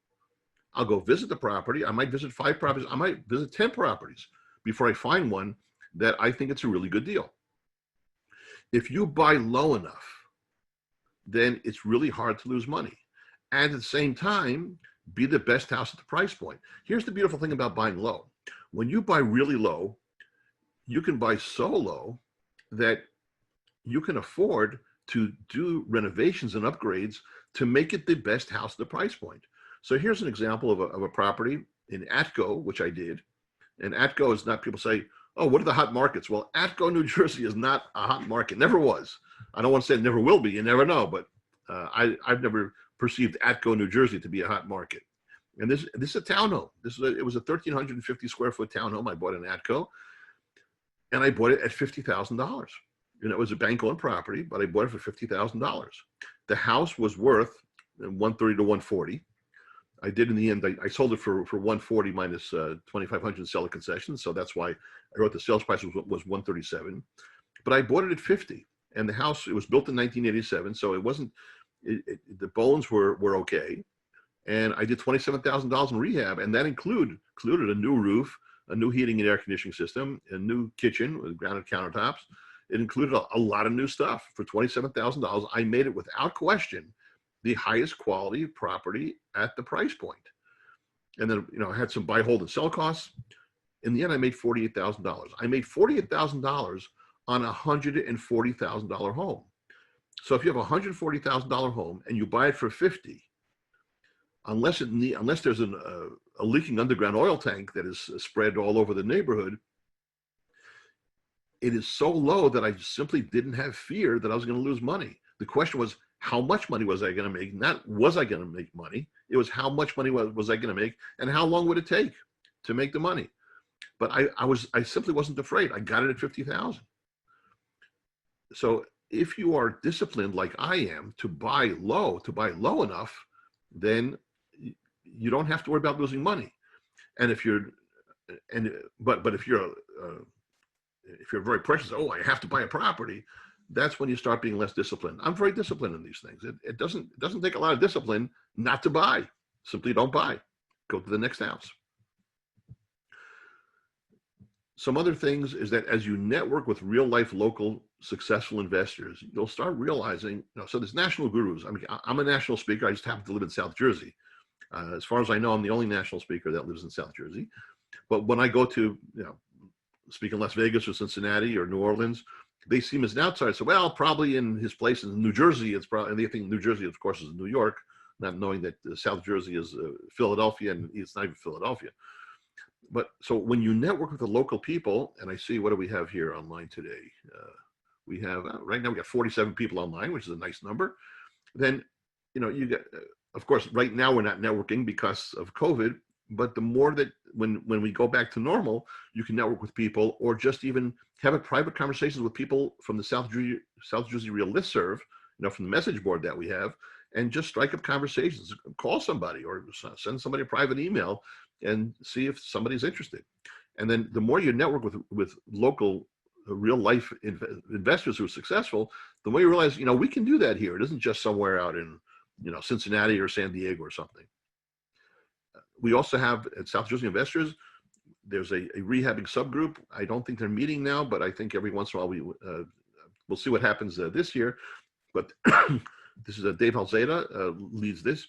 I'll go visit the property. I might visit 5 properties. I might visit 10 properties before I find one that I think it's a really good deal. If you buy low enough, then it's really hard to lose money. And at the same time, be the best house at the price point. Here's the beautiful thing about buying low. When you buy really low, you can buy so low that you can afford to do renovations and upgrades to make it the best house at the price point. So here's an example of a property in Atco, which I did. And Atco is not, people say, oh, what are the hot markets? Well, Atco, New Jersey is not a hot market. Never was. I don't want to say it never will be. You never know. But I've never perceived Atco, New Jersey to be a hot market. And this is a townhome. It was a 1,350 square foot townhome I bought in Atco. And I bought it at $50,000. And it was a bank-owned property, but I bought it for $50,000. The house was worth 130 to 140. I did in the end. I sold it for 140 minus 2,500 seller concessions. So that's why I wrote the sales price was 137. But I bought it at 50, and the house, it was built in 1987, so it wasn't. The bones were okay, and I did $27,000 in rehab, and that included a new roof, a new heating and air conditioning system, a new kitchen with granite countertops. It included a lot of new stuff for $27,000. I made it without question the highest quality property at the price point. And then, I had some buy, hold, and sell costs. In the end, I made $48,000. I made $48,000 on a $140,000 home. So if you have a $140,000 home and you buy it for 50, unless there's a leaking underground oil tank that is spread all over the neighborhood, it is so low that I simply didn't have fear that I was going to lose money. The question was, how much money was I going to make? Not was I going to make money. It was how much money was I going to make, and how long would it take to make the money? But I simply wasn't afraid. I got it at 50,000. So if you are disciplined like I am to buy low enough, then you don't have to worry about losing money. And if you're very precious, oh, I have to buy a property, that's when you start being less disciplined. I'm very disciplined in these things. It doesn't take a lot of discipline not to buy. Simply don't buy. Go to the next house. Some other things is that as you network with real life local successful investors, you'll start realizing, so there's national gurus. I mean, I'm a national speaker. I just happen to live in South Jersey. As far as I know, I'm the only national speaker that lives in South Jersey. But when I go to, speak in Las Vegas or Cincinnati or New Orleans, they see him as an outsider. So, well, probably in his place in New Jersey, it's probably, and they think New Jersey, of course, is New York, not knowing that South Jersey is Philadelphia, and it's not even Philadelphia. But so when you network with the local people, and I see, what do we have here online today? We have, right now we got 47 people online, which is a nice number. Then, you get, of course, right now we're not networking because of COVID, but the more that when we go back to normal, you can network with people, or just even have a private conversations with people from the South Jersey Real Listserv, from the message board that we have, and just strike up conversations, call somebody or send somebody a private email and see if somebody's interested. And then the more you network with local real life investors who are successful, the more you realize, we can do that here. It isn't just somewhere out in, Cincinnati or San Diego or something. We also have at South Jersey Investors, there's a rehabbing subgroup. I don't think they're meeting now, but I think every once in a while we'll see what happens this year. But this is Dave Alzada leads this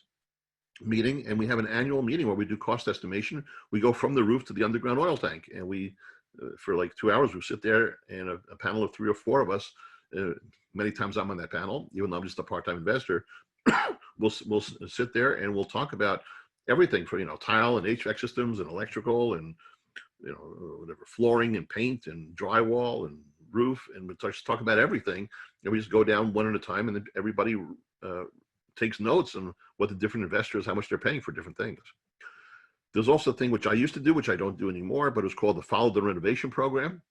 meeting, and we have an annual meeting where we do cost estimation. We go from the roof to the underground oil tank, and we for like 2 hours we sit there, and a panel of 3 or 4 of us. Many times I'm on that panel, even though I'm just a part-time investor. We'll sit there and we'll talk about everything from tile and HVAC systems and electrical and whatever, flooring and paint and drywall and roof, and we just talk about everything, and we just go down one at a time, and then everybody takes notes on what the different investors, how much they're paying for different things. There's also a thing which I used to do, which I don't do anymore, but it was called the Follow the Renovation Program,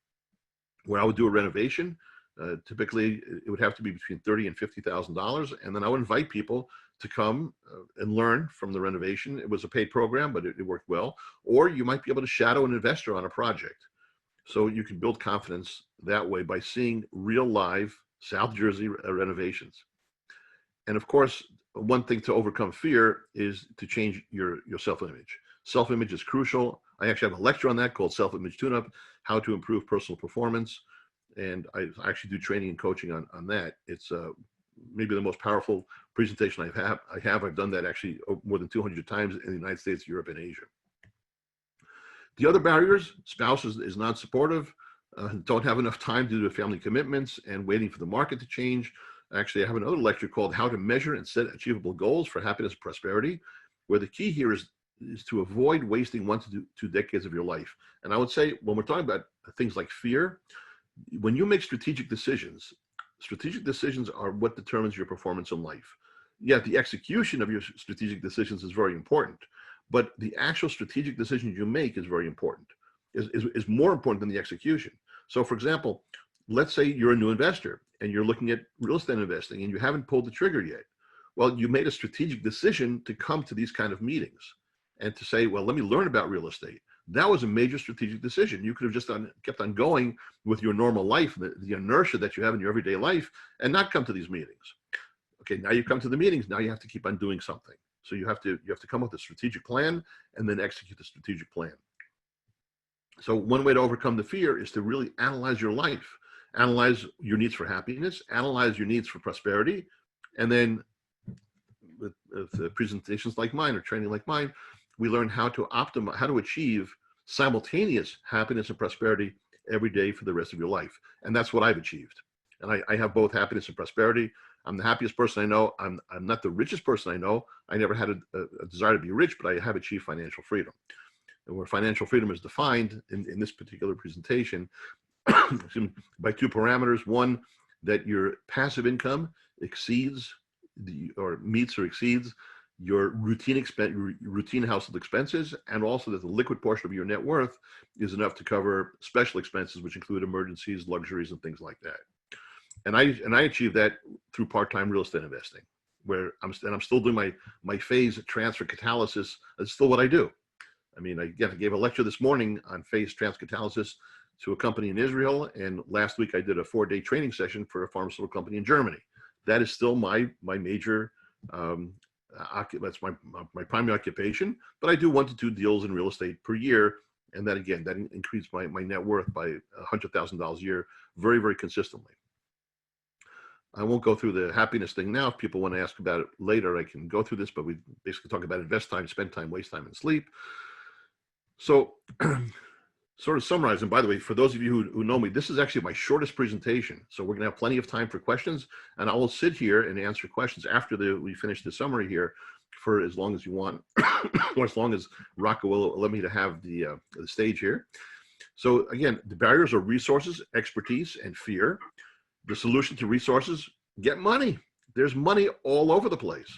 where I would do a renovation. Typically, it would have to be between $30,000 and $50,000, and then I would invite people to come and learn from the renovation. It was a paid program, but it worked well. Or you might be able to shadow an investor on a project. So you can build confidence that way by seeing real live South Jersey renovations. And of course, one thing to overcome fear is to change your self-image. Self-image is crucial. I actually have a lecture on that called Self-Image Tune-Up, How to Improve Personal Performance. And I actually do training and coaching on that. It's maybe the most powerful presentation I've done that actually more than 200 times in the United States, Europe, and Asia. The other barriers: spouse is not supportive, don't have enough time to do family commitments, and waiting for the market to change. Actually, I have another lecture called How to Measure and Set Achievable Goals for Happiness and Prosperity, where the key here is to avoid wasting 1 to 2 decades of your life. And I would say, when we're talking about things like fear, when you make strategic decisions are what determines your performance in life. Yet the execution of your strategic decisions is very important, but the actual strategic decisions you make is very important, is more important than the execution. So for example, let's say you're a new investor and you're looking at real estate investing and you haven't pulled the trigger yet. Well, you made a strategic decision to come to these kind of meetings and to say, well, let me learn about real estate. That was a major strategic decision. You could have just kept on going with your normal life, the inertia that you have in your everyday life, and not come to these meetings. Okay, now you come to the meetings. Now you have to keep on doing something. So you have to come up with a strategic plan and then execute the strategic plan. So one way to overcome the fear is to really analyze your life, analyze your needs for happiness, analyze your needs for prosperity, and then with presentations like mine or training like mine, we learn how to optimize, how to achieve simultaneous happiness and prosperity every day for the rest of your life. And that's what I've achieved. And I have both happiness and prosperity. I'm the happiest person I know. I'm not the richest person I know. I never had a desire to be rich, but I have achieved financial freedom. And where financial freedom is defined in this particular presentation by two parameters. One, that your passive income exceeds meets or exceeds your routine household expenses, and also that the liquid portion of your net worth is enough to cover special expenses, which include emergencies, luxuries, and things like that. And I achieved that through part-time real estate investing, where I'm still doing my phase transfer catalysis. That's still what I do. I mean, I gave a lecture this morning on phase transfer catalysis to a company in Israel, and last week I did a 4-day training session for a pharmaceutical company in Germany. That is still my major, that's my primary occupation, but I do 1 to 2 deals in real estate per year. And that again, that increased my net worth by $100,000 a year, very, very consistently. I won't go through the happiness thing now. If people want to ask about it later, I can go through this, but we basically talk about invest time, spend time, waste time, and sleep. So sort of summarize, and by the way, for those of you who know me, this is actually my shortest presentation. So we're gonna have plenty of time for questions, and I will sit here and answer questions after we finish the summary here for as long as you want, or as long as Rocco will allow me to have the stage here. So again, the barriers are resources, expertise, and fear. The solution to resources, get money. There's money all over the place.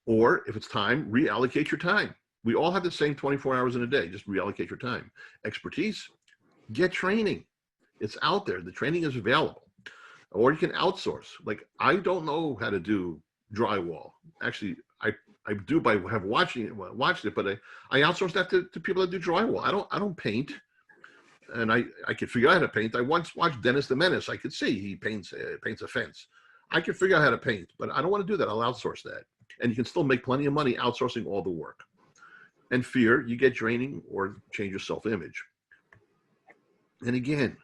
Or if it's time, reallocate your time. We all have the same 24 hours in a day. Just reallocate your time. Expertise, get training. It's out there. The training is available. Or you can outsource. Like, I don't know how to do drywall. Actually, I do by watching it, but I outsource that to people that do drywall. I don't paint. And I could figure out how to paint. I once watched Dennis the Menace. I could see he paints a fence. I could figure out how to paint, but I don't want to do that. I'll outsource that. And you can still make plenty of money outsourcing all the work. And fear, you get draining or change your self-image. And again,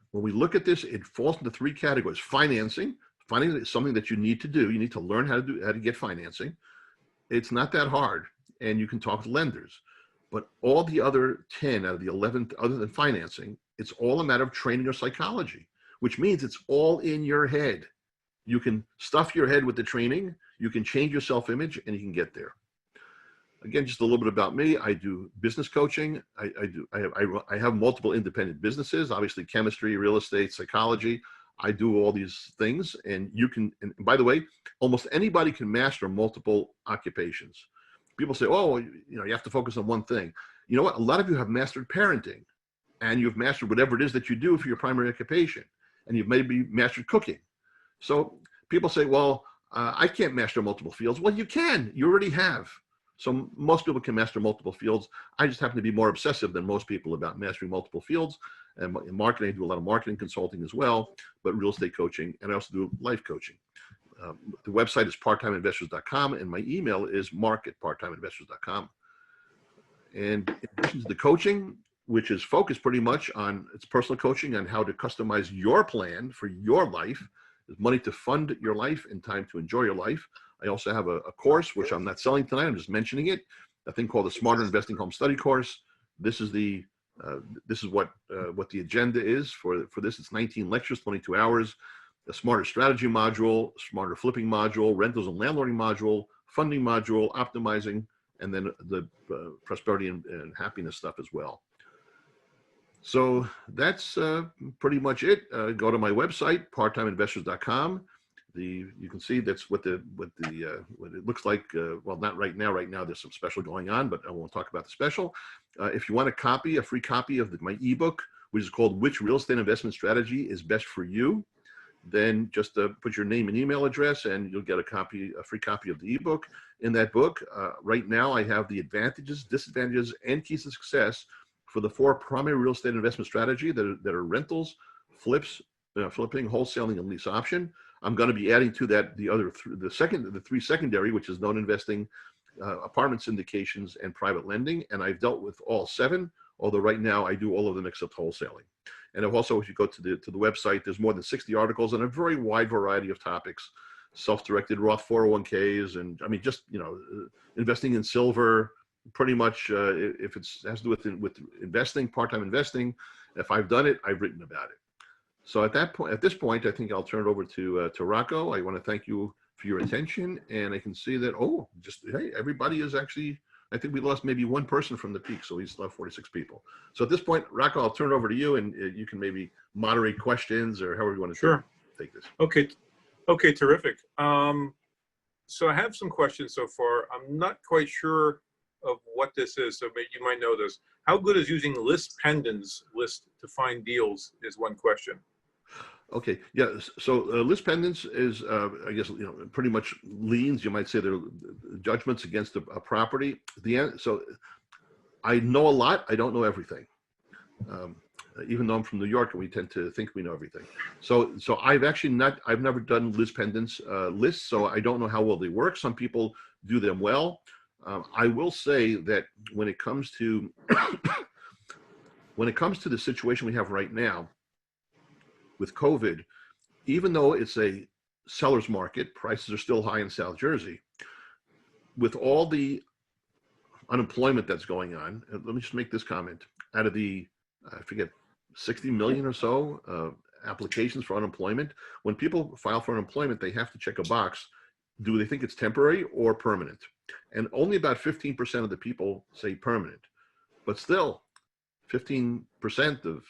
when we look at this, it falls into 3 categories. Financing is something that you need to do. You need to learn how to get financing. It's not that hard, and you can talk to lenders. But all the other 10 out of the 11, other than financing, it's all a matter of training or psychology, which means it's all in your head. You can stuff your head with the training, you can change your self-image, and you can get there. Again, just a little bit about me. I do business coaching. I have multiple independent businesses, obviously chemistry, real estate, psychology. I do all these things, and you can, and by the way, almost anybody can master multiple occupations. People say, oh, you have to focus on one thing. You know what? A lot of you have mastered parenting, and you've mastered whatever it is that you do for your primary occupation, and you've maybe mastered cooking. So people say, well, I can't master multiple fields. Well, you can. You already have. So most people can master multiple fields. I just happen to be more obsessive than most people about mastering multiple fields. And in marketing, I do a lot of marketing consulting as well, but real estate coaching, and I also do life coaching. The website is parttimeinvestors.com, and my email is marc@parttimeinvestors.com. And in addition to the coaching, which is focused pretty much on, it's personal coaching on how to customize your plan for your life. There's money to fund your life and time to enjoy your life. I also have a course, which I'm not selling tonight, I'm just mentioning it, a thing called the Smarter Investing Home Study Course. This is what the agenda is for this. It's 19 lectures, 22 hours, a smarter strategy module, smarter flipping module, rentals and landlording module, funding module, optimizing, and then the prosperity and happiness stuff as well. So that's pretty much it. Go to my website, parttimeinvestors.com. You can see that's what it looks like. Well, not right now. Right now, there's some special going on, but I won't talk about the special. If you want a free copy of my ebook, which is called "Which Real Estate Investment Strategy is Best for You," then just put your name and email address, and you'll get a free copy of the ebook. In that book, right now, I have the advantages, disadvantages, and keys to success for the 4 primary real estate investment strategy that are rentals, flips, flipping, wholesaling, and lease option. I'm going to be adding to that the 3 secondary, which is known investing, apartment syndications, and private lending. And I've dealt with all 7, although right now I do all of them except wholesaling. And also, if you go to the website, there's more than 60 articles on a very wide variety of topics: self-directed Roth 401ks, and I mean, just investing in silver. Pretty much, if it has to do with investing, part-time investing, if I've done it, I've written about it. So at this point, I think I'll turn it over to Rocco. I want to thank you for your attention, and I can see that hey, everybody is actually. I think we lost maybe 1 person from the peak, so we still have 46 people. So at this point, Rocco, I'll turn it over to you, and you can maybe moderate questions or however you want to take this. Okay, terrific. So I have some questions so far. I'm not quite sure of what this is, so maybe you might know this. How good is using list pendants to find deals is one question. Okay, yeah. So list pendants is, I guess, pretty much liens. You might say they're judgments against a property. So I know a lot. I don't know everything. Even though I'm from New York, and we tend to think we know everything. So I've never done list pendants lists, so I don't know how well they work. Some people do them well. I will say that when it comes to the situation we have right now with COVID, even though it's a seller's market, prices are still high in South Jersey. With all the unemployment that's going on, let me just make this comment. Out of the, I forget, 60 million or so applications for unemployment, when people file for unemployment, they have to check a box. Do they think it's temporary or permanent? And only about 15% of the people say permanent. But still, 15% of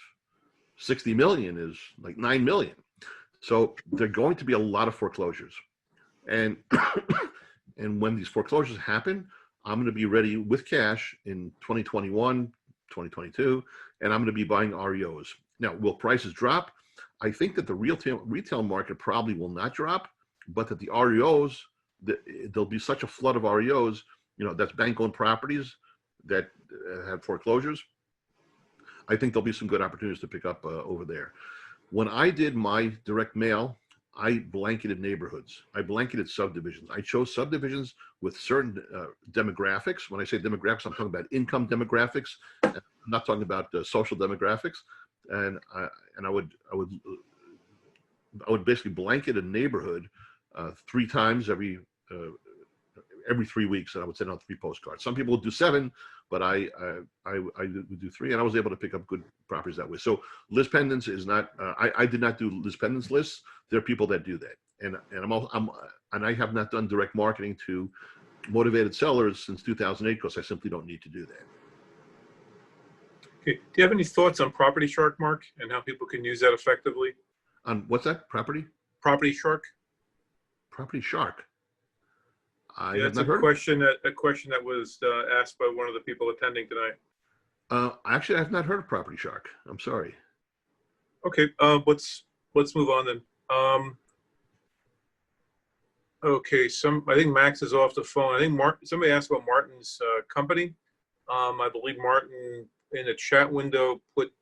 60 million is like 9 million. So there are going to be a lot of foreclosures. And and when these foreclosures happen, I'm going to be ready with cash in 2021, 2022, and I'm going to be buying REOs. Now, will prices drop? I think that the retail market probably will not drop, but that the REOs, there'll be such a flood of REOs, that's bank-owned properties that have foreclosures. I think there'll be some good opportunities to pick up over there. When I did my direct mail, I blanketed neighborhoods. I blanketed subdivisions. I chose subdivisions with certain demographics. When I say demographics, I'm talking about income demographics. I'm not talking about social demographics. And I would basically blanket a neighborhood 3 times every 3 weeks, and I would send out 3 postcards. Some people would do 7, but I would do 3, and I was able to pick up good properties that way. So list pendants is not. I did not do list pendants lists. There are people that do that, and I have not done direct marketing to motivated sellers since 2008 because I simply don't need to do that. Okay. Do you have any thoughts on Property Shark, Mark, and how people can use that effectively? On what's that? Property Shark. Property Shark. That's a question that was asked by one of the people attending tonight. Actually, I have not heard of Property Shark. I'm sorry. Okay, let's move on then. Okay, I think Max is off the phone. I think somebody asked about Martin's company. I believe Martin in the chat window put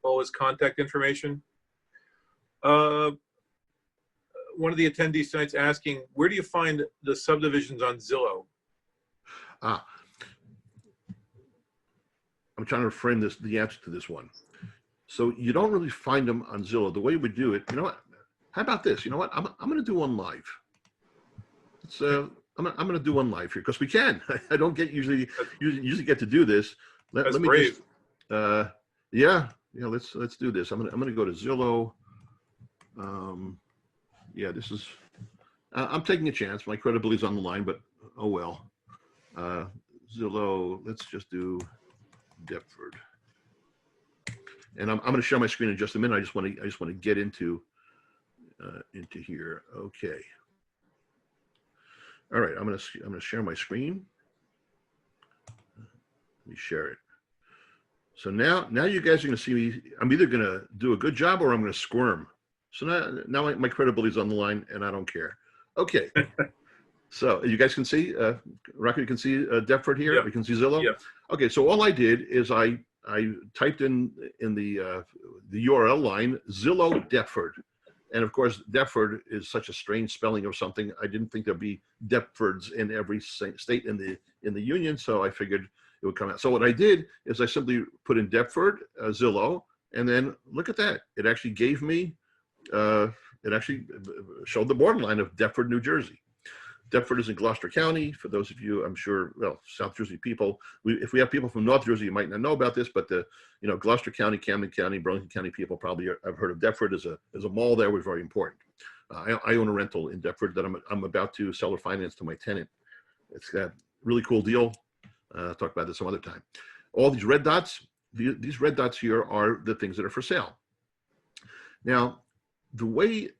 all his contact information. One of the attendees tonight's asking, where do you find the subdivisions on Zillow? I'm trying to frame the answer to this one. So you don't really find them on Zillow. The way we do it, what? How about this? You know what? I'm going to do one live. I'm going to do one live here because we can. I don't usually get to do this. That's let me brave. Yeah. Let's do this. I'm going to go to Zillow. Yeah, this is, I'm taking a chance. My credibility is on the line, but oh well. Zillow, let's just do Deptford. And I'm going to share my screen in just a minute. I just want to get into here. Okay. All right, I'm going to share my screen. Let me share it. So now you guys are going to see me. I'm either going to do a good job or I'm going to squirm. So now my credibility is on the line, and I don't care. Okay. So you guys can see, Rocky, you can see Deptford here. Yep. We can see Zillow. Yep. Okay, so all I did is I typed in the URL line Zillow Deptford, and of course Deptford is such a strange spelling of something. I didn't think there'd be Deptfords in every state in the union, so I figured it would come out. So what I did is I simply put in Deptford Zillow, and then look at that. It actually gave me. It actually showed the borderline of Deptford, New Jersey. Deptford is in Gloucester County. For those of you, I'm sure, well, South Jersey people, if we have people from North Jersey, you might not know about this, but Gloucester County, Camden County, Burlington County people probably have heard of Deptford as a mall there was very important. I own a rental in Deptford that I'm about to sell or finance to my tenant. It's got a really cool deal. I'll talk about this some other time. All these red dots, these red dots here are the things that are for sale. Now, the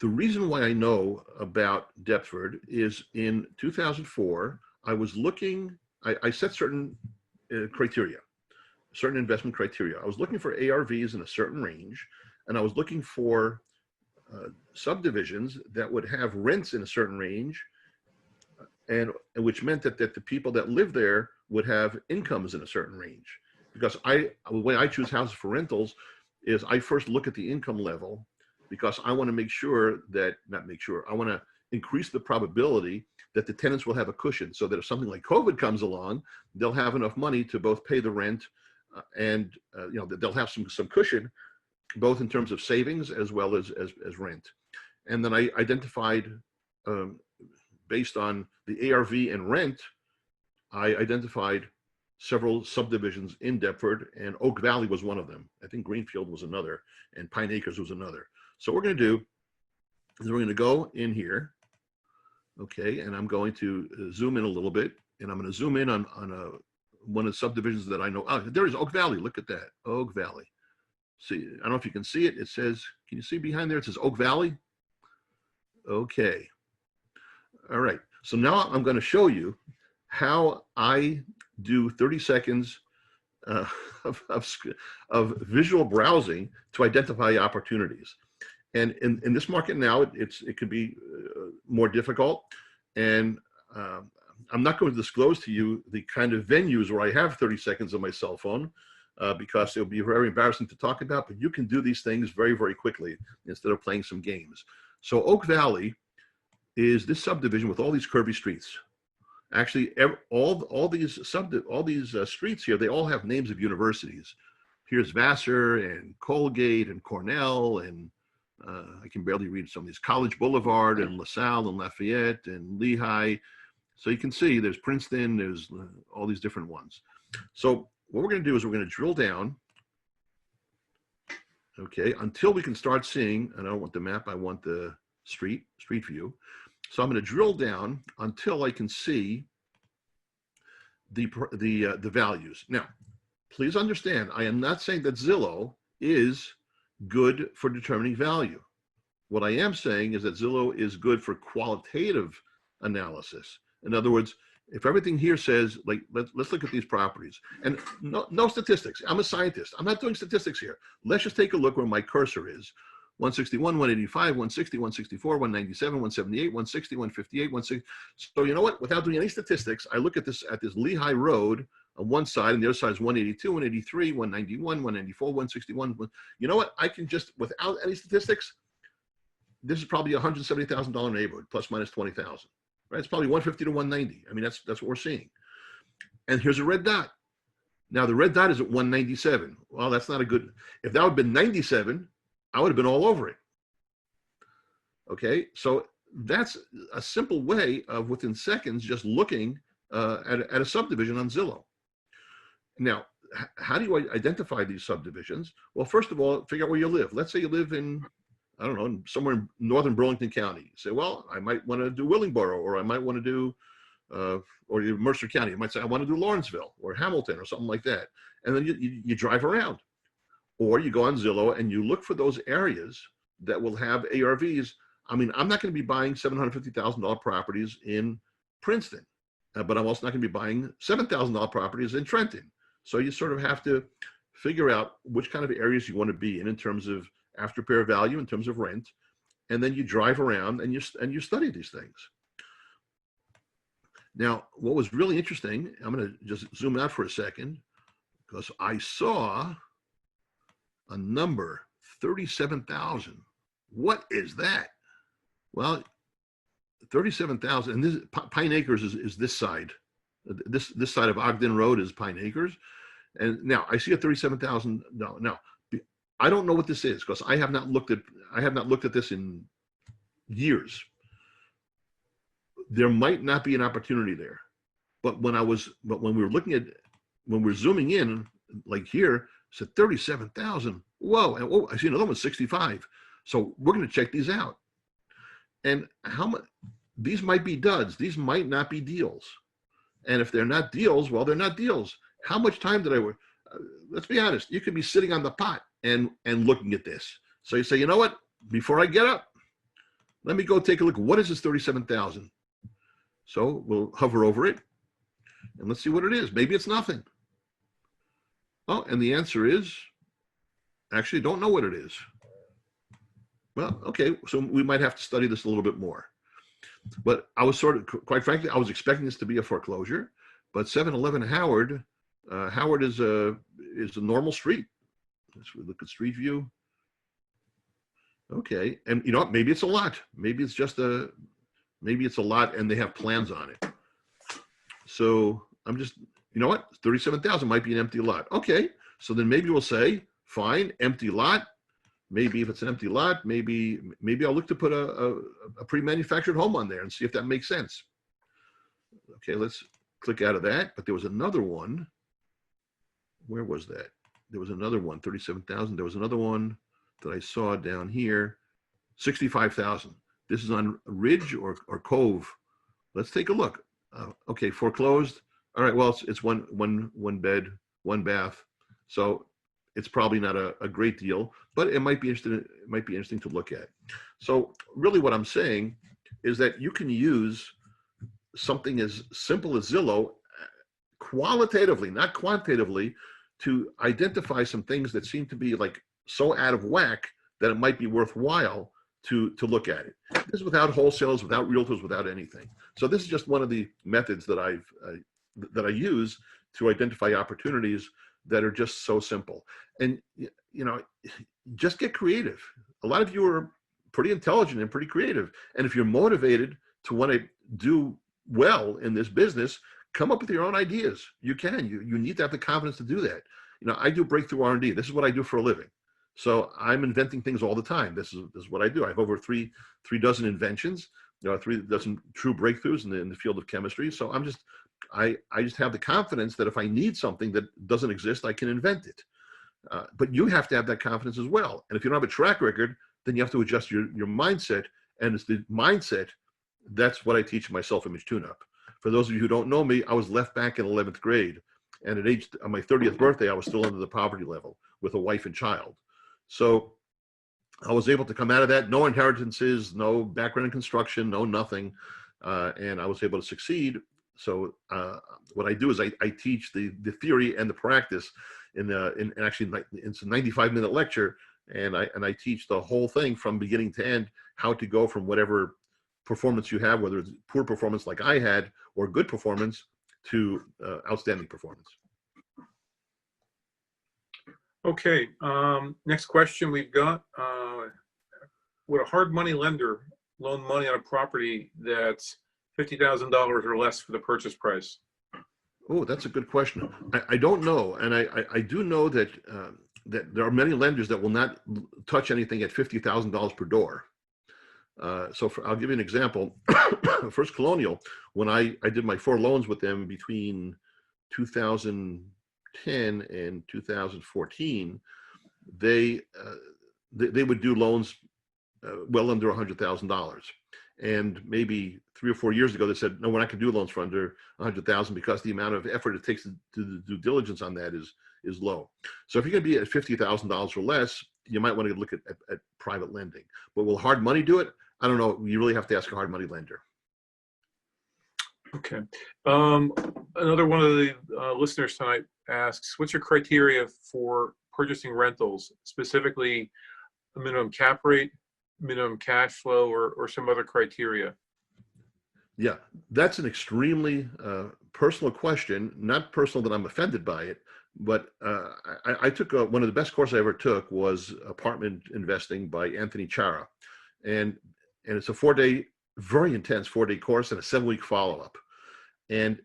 reason why I know about Deptford is in 2004, I was looking, I set certain criteria, certain investment criteria. I was looking for ARVs in a certain range, and I was looking for subdivisions that would have rents in a certain range, and which meant that the people that live there would have incomes in a certain range. Because the way I choose houses for rentals is I first look at the income level, because I want to make sure that, I want to increase the probability that the tenants will have a cushion, so that if something like COVID comes along, they'll have enough money to both pay the rent and they'll have some cushion, both in terms of savings as well as rent. And then I identified, based on the ARV and rent, I identified several subdivisions in Deptford, and Oak Valley was one of them. I think Greenfield was another, and Pine Acres was another. So what we're going to do is we're going to go in here, okay, and I'm going to zoom in a little bit, and I'm going to zoom in on one of the subdivisions that I know. Oh, there is Oak Valley. Look at that, Oak Valley. See, I don't know if you can see it. It says, can you see behind there? It says Oak Valley. Okay. All right. So now I'm going to show you how I do 30 seconds of visual browsing to identify opportunities. And in this market now, it could be more difficult. And I'm not going to disclose to you the kind of venues where I have 30 seconds on my cell phone, because it would be very embarrassing to talk about, but you can do these things very, very quickly instead of playing some games. So Oak Valley is this subdivision with all these curvy streets. Actually, all these streets here, they all have names of universities. Here's Vassar and Colgate and Cornell, and I can barely read some of these. College Boulevard and LaSalle and Lafayette and Lehigh. So you can see there's Princeton, there's all these different ones. So what we're going to do is we're going to drill down, okay, until we can start seeing, and I don't want the map, I want the street view. So I'm going to drill down until I can see the values. Now, please understand, I am not saying that Zillow is good for determining value. What I am saying is that Zillow is good for qualitative analysis. In other words, if everything here says, like, let's look at these properties, and no statistics. I'm a scientist. I'm not doing statistics here. Let's just take a look where my cursor is. 161, 185, 160, 164, 197, 178, 160, 158, 160. So you know what? Without doing any statistics, I look at this Lehigh Road on one side, and the other side is 182, 183, 191, 194, 161. You know what? I can just, without any statistics, this is probably a $170,000 neighborhood, plus minus 20,000. Right? It's probably 150 to 190. I mean, that's what we're seeing. And here's a red dot. Now the red dot is at 197. Well, that's not a good. If that would have been 97. I would have been all over it. Okay, so that's a simple way of, within seconds, just looking at a subdivision on Zillow. Now, how do you identify these subdivisions? Well, first of all, figure out where you live. Let's say you live in, I don't know, somewhere in northern Burlington County. You say, well, I might want to do Willingboro, or I might want to do, or Mercer County. You might say, I want to do Lawrenceville or Hamilton or something like that. And then you drive around. Or you go on Zillow and you look for those areas that will have ARVs. I mean, I'm not going to be buying $750,000 properties in Princeton, but I'm also not going to be buying $7,000 properties in Trenton. So you sort of have to figure out which kind of areas you want to be in terms of after repair value, in terms of rent, and then you drive around and you study these things. Now, what was really interesting, I'm going to just zoom out for a second, because I saw a number, 37,000. What is that? Well, 37,000, and this Pine Acres is this side. This side of Ogden Road is Pine Acres. And now I see a $37,000. Now, I don't know what this is, because I have not looked at this in years. There might not be an opportunity there, but when we're zooming in, like here, it said 37,000. Whoa! And oh, I see another one, 65. So we're going to check these out. And how much? These might be duds. These might not be deals. And if they're not deals, well, they're not deals. How much time did I work? Let's be honest. You could be sitting on the pot and looking at this. So you say, you know what? Before I get up, let me go take a look. What is this 37,000? So we'll hover over it and let's see what it is. Maybe it's nothing. Oh, and the answer is, actually don't know what it is. Well, okay, so we might have to study this a little bit more. But I was quite frankly, I was expecting this to be a foreclosure, but 711 Howard, Howard is a normal street. Let's look at Street View. Okay, and you know what, maybe it's a lot. Maybe it's just maybe it's a lot and they have plans on it. So I'm just, you know what, 37,000 might be an empty lot. Okay, so then maybe we'll say, fine, empty lot. Maybe if it's an empty lot, maybe I'll look to put a pre-manufactured home on there and see if that makes sense. Okay, let's click out of that. But there was another one. Where was that? There was another one, 37,000. There was another one that I saw down here, 65,000. This is on Ridge or Cove. Let's take a look. Okay, foreclosed. All right, well, it's one bed, one bath. So it's probably not a great deal, but it might be interesting to look at. So really what I'm saying is that you can use something as simple as Zillow qualitatively, not quantitatively, to identify some things that seem to be like so out of whack that it might be worthwhile to look at it. This is without wholesalers, without realtors, without anything. So this is just one of the methods that I use to identify opportunities that are just so simple. And you know, just get creative. A lot of you are pretty intelligent and pretty creative. And if you're motivated to want to do well in this business, come up with your own ideas. You can. You need to have the confidence to do that. You know, I do breakthrough R&D. This is what I do for a living. So I'm inventing things all the time. This is what I do. I have over three dozen inventions. You know, 3 dozen true breakthroughs in the field of chemistry. So I just have the confidence that if I need something that doesn't exist, I can invent it. But you have to have that confidence as well. And if you don't have a track record, then you have to adjust your mindset. And it's the mindset, that's what I teach in my self-image tune-up. For those of you who don't know me, I was left back in 11th grade. And on my 30th birthday, I was still under the poverty level with a wife and child. So I was able to come out of that, no inheritances, no background in construction, no nothing. And I was able to succeed. So what I do is I teach the theory and the practice actually it's a 95-minute lecture, and I teach the whole thing from beginning to end, how to go from whatever performance you have, whether it's poor performance like I had or good performance, to outstanding performance. Okay, next question we've got. Would a hard money lender loan money on a property that's $50,000 or less for the purchase price? Oh, that's a good question. I don't know. And I do know that that there are many lenders that will not touch anything at $50,000 per door. So I'll give you an example. First Colonial, when I did my 4 loans with them between 2010 and 2014, they would do loans well under $100,000. And maybe 3 or 4 years ago, they said, no, we're not going to do loans for under 100,000 because the amount of effort it takes to do due diligence on that is low. So if you're going to be at $50,000 or less, you might want to look at private lending. But will hard money do it? I don't know. You really have to ask a hard money lender. Okay. Another one of the listeners tonight asks, what's your criteria for purchasing rentals, specifically a minimum cap rate, minimum cash flow, or some other criteria? Yeah, that's an extremely personal question. Not personal that I'm offended by it, but I took one of the best courses I ever took was apartment investing by Anthony Chera, and it's a 4-day, very intense 4-day course and a 7-week follow-up. And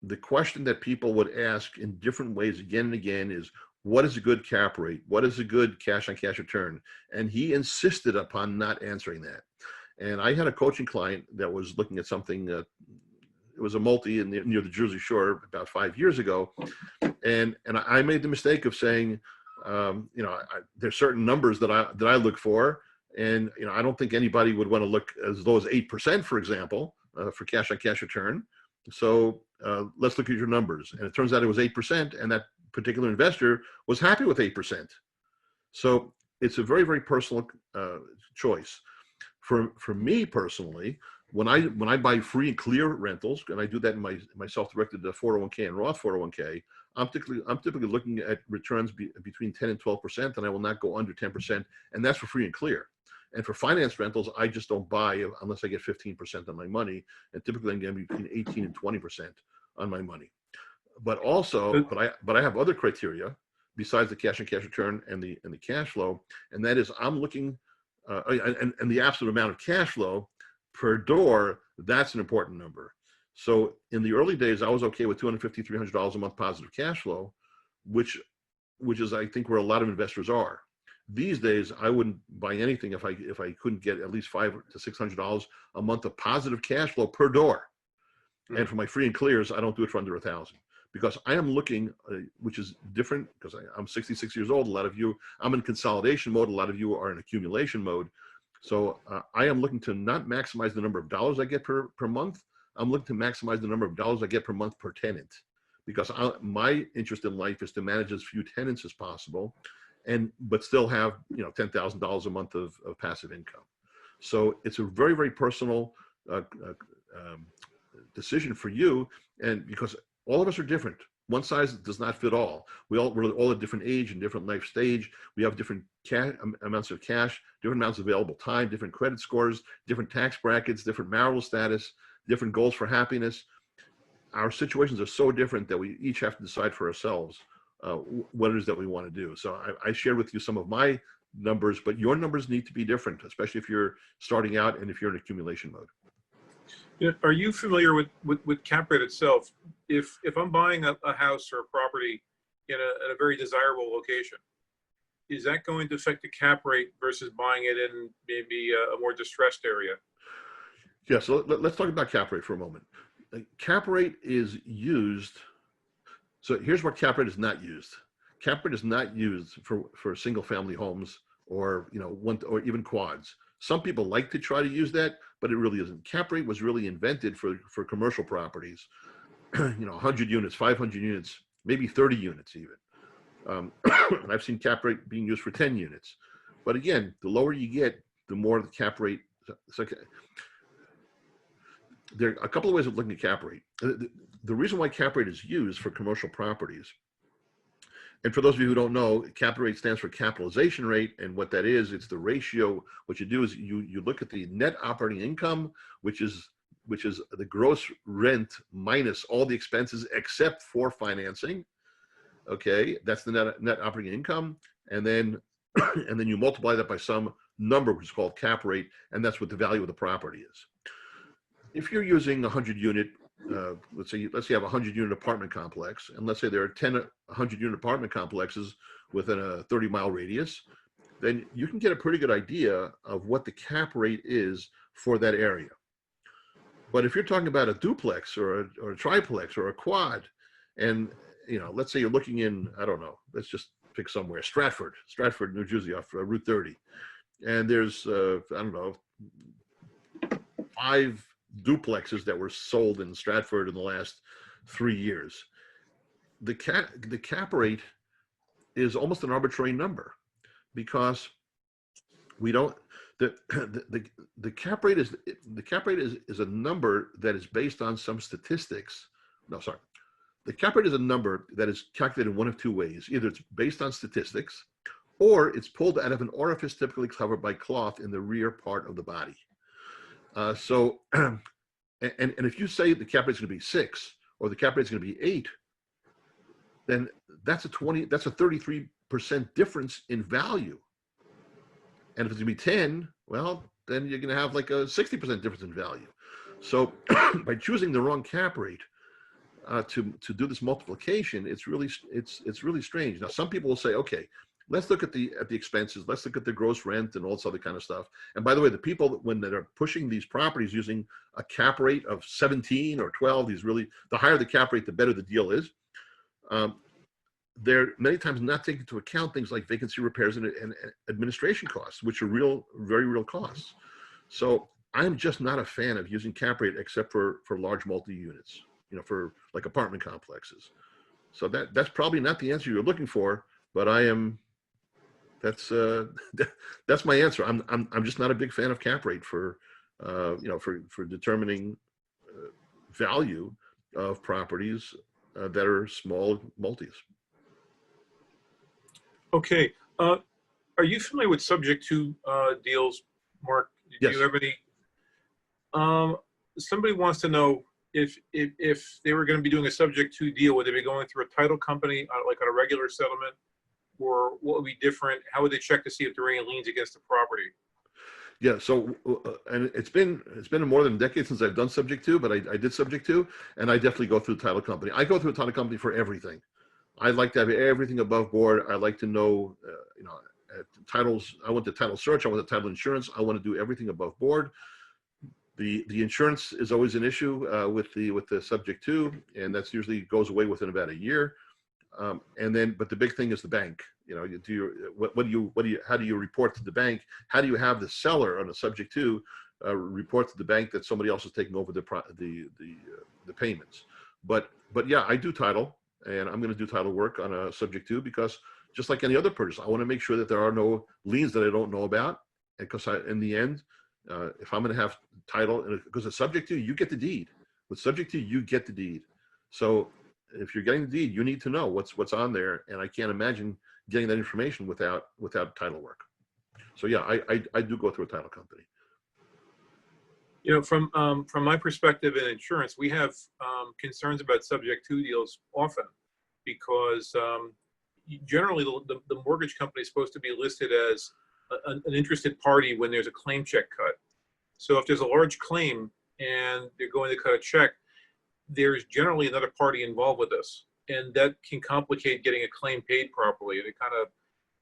the question that people would ask in different ways again and again is, what is a good cap rate? What is a good cash on cash return? And he insisted upon not answering that. And I had a coaching client that was looking at something, it was a multi near the Jersey Shore about 5 years ago. And I made the mistake of saying, there's certain numbers that I look for. And, I don't think anybody would want to look as low as 8%, for example, for cash on cash return. So let's look at your numbers. And it turns out it was 8%, and that particular investor was happy with 8%. So it's a very, very personal choice. For me personally, when I buy free and clear rentals, and I do that in my self-directed 401k and Roth 401k, I'm typically looking at returns between 10 and 12%, and I will not go under 10%, and that's for free and clear. And for finance rentals, I just don't buy unless I get 15% on my money, and typically I'm getting between 18 and 20% on my money. But also, but I have other criteria besides the cash and cash return and the cash flow, and that is I'm looking and the absolute amount of cash flow per door. That's an important number. So in the early days, I was okay with $250, $300 a month positive cash flow, which is I think where a lot of investors are. These days, I wouldn't buy anything if I couldn't get at least $500 to $600 a month of positive cash flow per door. And for my free and clears, I don't do it for under 1,000 because I am looking, which is different because I'm 66 years old. A lot of you, I'm in consolidation mode. A lot of you are in accumulation mode. So I am looking to not maximize the number of dollars I get per month. I'm looking to maximize the number of dollars I get per month per tenant, because my interest in life is to manage as few tenants as possible, but still have $10,000 a month of passive income. So it's a very, very personal decision for you, and because all of us are different. One size does not fit all. We're all at different age and different life stage. We have different amounts of cash, different amounts of available time, different credit scores, different tax brackets, different marital status, different goals for happiness. Our situations are so different that we each have to decide for ourselves what it is that we want to do. So I shared with you some of my numbers, but your numbers need to be different, especially if you're starting out and if you're in accumulation mode. Are you familiar with cap rate itself? If I'm buying a house or a property in a very desirable location, is that going to affect the cap rate versus buying it in maybe a more distressed area? Yeah, so let's talk about cap rate for a moment. Cap rate is used. So here's what cap rate is not used. Cap rate is not used for single family homes or or even quads. Some people like to try to use that, but it really isn't. Cap rate was really invented for commercial properties, 100 units, 500 units, maybe 30 units even. And I've seen cap rate being used for 10 units. But again, the lower you get, the more the cap rate. There are a couple of ways of looking at cap rate. The reason why cap rate is used for commercial properties, and for those of you who don't know, cap rate stands for capitalization rate, and what that is, it's the ratio. What you do is you look at the net operating income, which is the gross rent minus all the expenses except for financing. Okay, that's the net operating income, and then you multiply that by some number which is called cap rate, and that's what the value of the property is. If you're using 100 unit, let's say you have a 100 unit apartment complex, and let's say there are 10 100 unit apartment complexes within a 30-mile radius, then you can get a pretty good idea of what the cap rate is for that area. But if you're talking about a duplex or a triplex or a quad, and let's say you're looking in, I don't know, let's just pick somewhere, Stratford, New Jersey, off Route 30, and there's I don't know, 5 duplexes that were sold in Stratford in the last 3 years. The cap rate is almost an arbitrary number, because we don't. The cap rate is a number that is based on some statistics. No, sorry. the cap rate is a number that is calculated one of two ways. Either it's based on statistics, or it's pulled out of an orifice typically covered by cloth in the rear part of the body. And if you say the cap rate is going to be 6 or the cap rate is going to be 8, then that's a 33% difference in value. And if it's going to be 10, well, then you're going to have like a 60% difference in value. So by choosing the wrong cap rate to do this multiplication, it's really strange. Now, some people will say, okay, let's look at the expenses. Let's look at the gross rent and all this other kind of stuff. And by the way, the people when that are pushing these properties using a cap rate of 17 or 12, the higher the cap rate, the better the deal is. They're many times not taking into account things like vacancy repairs and administration costs, which are very real costs. So I'm just not a fan of using cap rate except for large multi-units, for like apartment complexes. So that's probably not the answer you're looking for, but that's my answer. I'm just not a big fan of cap rate for determining value of properties that are small multis. Okay. Are you familiar with subject to deals, Mark? Do you have any? Somebody wants to know if they were going to be doing a subject to deal, would they be going through a title company, like on a regular settlement, or what would be different? How would they check to see if there are any liens against the property? Yeah, so and it's been more than a decade since I've done subject to, but I did subject to, and I definitely go through the title company. I go through a title company for everything. I like to have everything above board. I like to know, titles. I want the title search. I want the title insurance. I want to do everything above board. The insurance is always an issue with the subject to, and that's usually goes away within about a year. But the big thing is the bank. How do you report to the bank? How do you have the seller on a subject to report to the bank that somebody else is taking over the payments? But yeah, I do title. And I'm going to do title work on a subject to, because just like any other purchase, I want to make sure that there are no liens that I don't know about. And because in the end, if I'm going to have title, because a subject to, you get the deed. With subject to, you get the deed. So if you're getting the deed, you need to know what's on there. And I can't imagine getting that information without title work. So yeah, I do go through a title company. From my perspective in insurance, we have concerns about subject to deals often, because generally the mortgage company is supposed to be listed as an interested party when there's a claim check cut. So if there's a large claim and they're going to cut a check, there's generally another party involved with this, and that can complicate getting a claim paid properly, and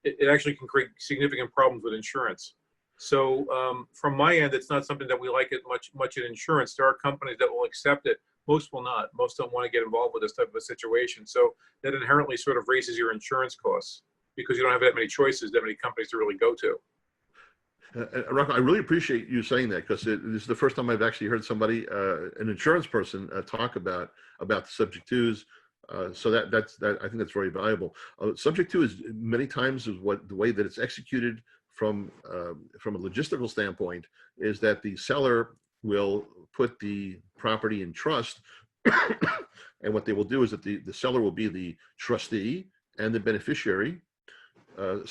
it actually can create significant problems with insurance. So from my end, it's not something that we like it much in insurance. There are companies that will accept it. Most will not. Most don't want to get involved with this type of a situation. So that inherently sort of raises your insurance costs, because you don't have that many choices, that many companies to really go to. Rocco, I really appreciate you saying that, because this is the first time I've actually heard somebody, an insurance person, talk about the subject twos. So that I think that's very valuable. Subject to is many times the way that it's executed from a logistical standpoint is that the seller will put the property in trust, and what they will do is that the seller will be the trustee and the beneficiary. The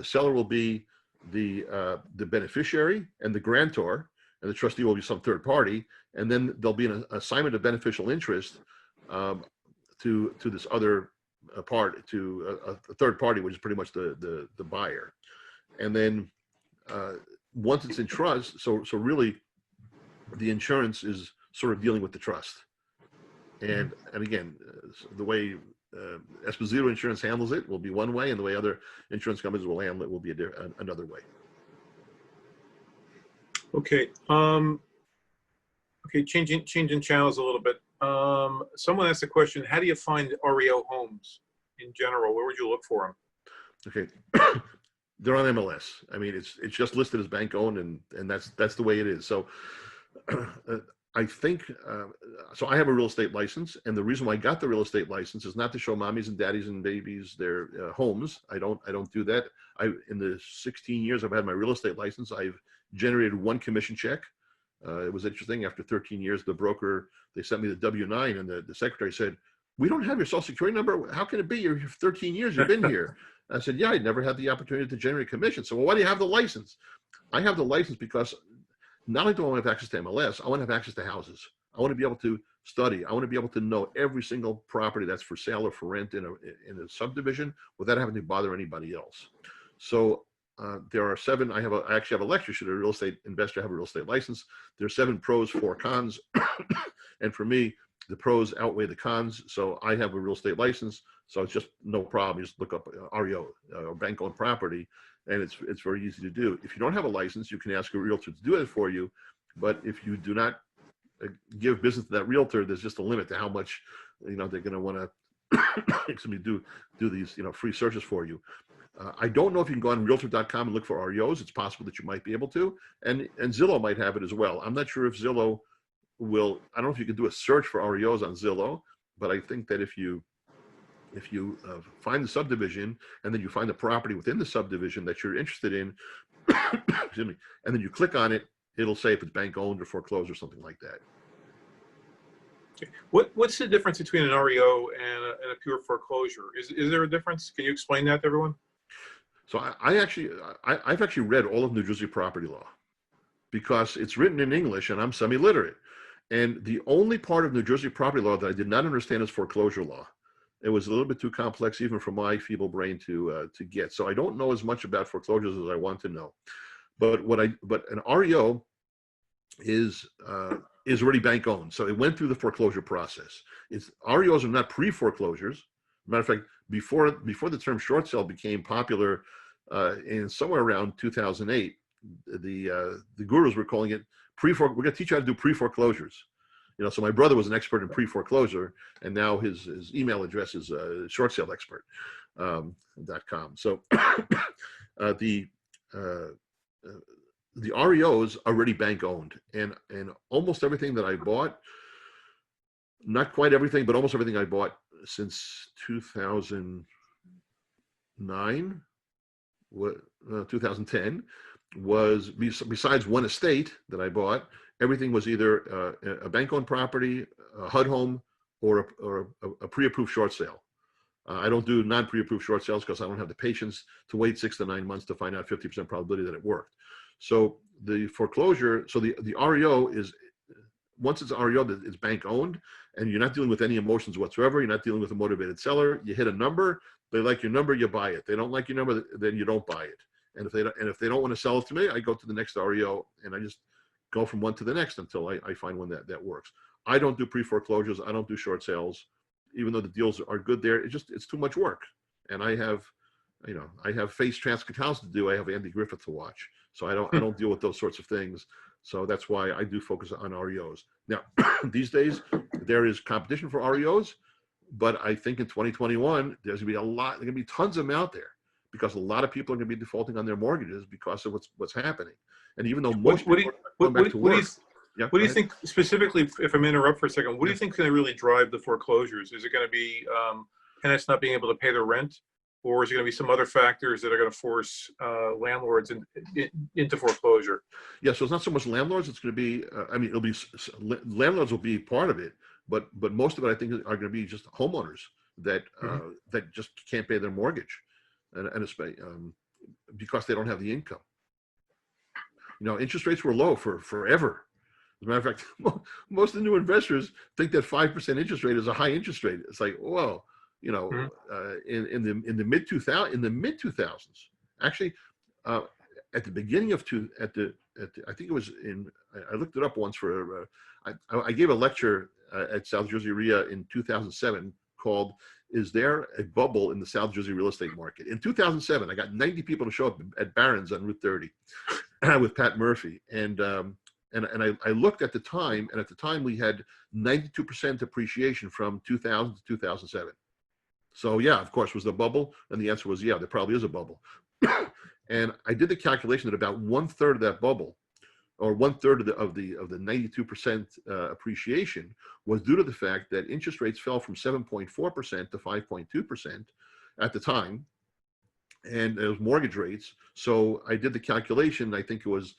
seller will be the beneficiary and the grantor, and the trustee will be some third party, and then there'll be an assignment of beneficial interest to this other part, to a third party, which is pretty much the buyer. And then once it's in trust, so really the insurance is sort of dealing with the trust. And again, the way Esposito Insurance handles it will be one way, and the way other insurance companies will handle it will be another way. Okay. Okay. Changing channels a little bit. Someone asked a question: how do you find REO homes in general? Where would you look for them? Okay. They're on MLS. I mean, it's just listed as bank owned, and that's the way it is. So I think, so I have a real estate license, and the reason why I got the real estate license is not to show mommies and daddies and babies their homes. I don't do that. In the 16 years I've had my real estate license, I've generated one commission check It was interesting. After 13 years, the broker, they sent me the W-9, and the secretary said, "We don't have your social security number. How can it be? You're here for 13 years. You've been here." I said, "Yeah, I never had the opportunity to generate commission." So, well, why do you have the license? I have the license because not only do I want to have access to MLS, I want to have access to houses. I want to be able to study. I want to be able to know every single property that's for sale or for rent in a subdivision without having to bother anybody else. So there are 7. I actually have a lecture. Should a real estate investor have a real estate license? There's 7 pros, 4 cons, and for me, the pros outweigh the cons. So I have a real estate license, so it's just no problem. You just look up REO, or bank-owned property, and it's very easy to do. If you don't have a license, you can ask a realtor to do it for you. But if you do not give business to that realtor, there's just a limit to how much they're going to want to do these free searches for you. I don't know if you can go on realtor.com and look for REOs. It's possible that you might be able to, and Zillow might have it as well. I'm not sure if Zillow will. I don't know if you can do a search for REOs on Zillow, but I think that if you find the subdivision and then you find the property within the subdivision that you're interested in, excuse me, and then you click on it, it'll say if it's bank owned or foreclosed or something like that. What's the difference between an REO and a pure foreclosure? Is there a difference? Can you explain that to everyone? So I've actually read all of New Jersey property law because it's written in English and I'm semi-literate. And the only part of New Jersey property law that I did not understand is foreclosure law. It was a little bit too complex even for my feeble brain to get. So I don't know as much about foreclosures as I want to know. But an REO is already bank owned. So it went through the foreclosure process. REOs are not pre-foreclosures. Matter of fact, before the term short sale became popular in somewhere around 2008, the gurus were calling it we're going to teach you how to do pre-foreclosures. So my brother was an expert in pre-foreclosure, and now his email address is shortsalexpert.com. So the REOs are already bank owned, and almost everything that I bought, not quite everything, but almost everything I bought since 2009, 2010 was, besides one estate that I bought, everything was either a bank-owned property, a HUD home, or a pre-approved short sale. I don't do non-pre-approved short sales because I don't have the patience to wait 6 to 9 months to find out 50% probability that it worked. So the foreclosure, so the REO is, once it's REO, it's bank owned, and you're not dealing with any emotions whatsoever. You're not dealing with a motivated seller. You hit a number, they like your number, you buy it. They don't like your number, then you don't buy it. And if they don't want to sell it to me, I go to the next REO and I just go from one to the next until I find one that works. I don't do pre-foreclosures. I don't do short sales, even though the deals are good there. It's too much work. And I have Face Transcatals to do. I have Andy Griffith to watch. So I don't deal with those sorts of things. So that's why I do focus on REOs. Now, these days, there is competition for REOs, but I think in 2021, there's going to be tons of them out there because a lot of people are going to be defaulting on their mortgages because of what's happening. And even though most people are going back to work. What do you think specifically, if I'm interrupt for a second, what do you think is going to really drive the foreclosures? Is it going to be tenants not being able to pay their rent? Or is it going to be some other factors that are going to force landlords into foreclosure? Yeah, so it's not so much landlords. It's going to be, landlords will be part of it, but most of it I think are going to be just homeowners that just can't pay their mortgage, and because they don't have the income. Interest rates were low for forever. As a matter of fact, most of the new investors think that 5% interest rate is a high interest rate. It's like, whoa. In the mid 2000s, actually, at the beginning of I think it was I looked it up once for I gave a lecture at South Jersey REIA in 2007 called "Is There a Bubble in the South Jersey Real Estate Market?" In 2007, I got 90 people to show up at Barron's on Route 30 with Pat Murphy, and I looked at the time, and at the time we had 92% appreciation from 2000 to 2007. So yeah, of course, was the bubble? And the answer was, yeah, there probably is a bubble. And I did the calculation that about 1/3 of that bubble, or 1/3 of the 92% appreciation, was due to the fact that interest rates fell from 7.4% to 5.2% at the time, and it was mortgage rates. So I did the calculation. I think it was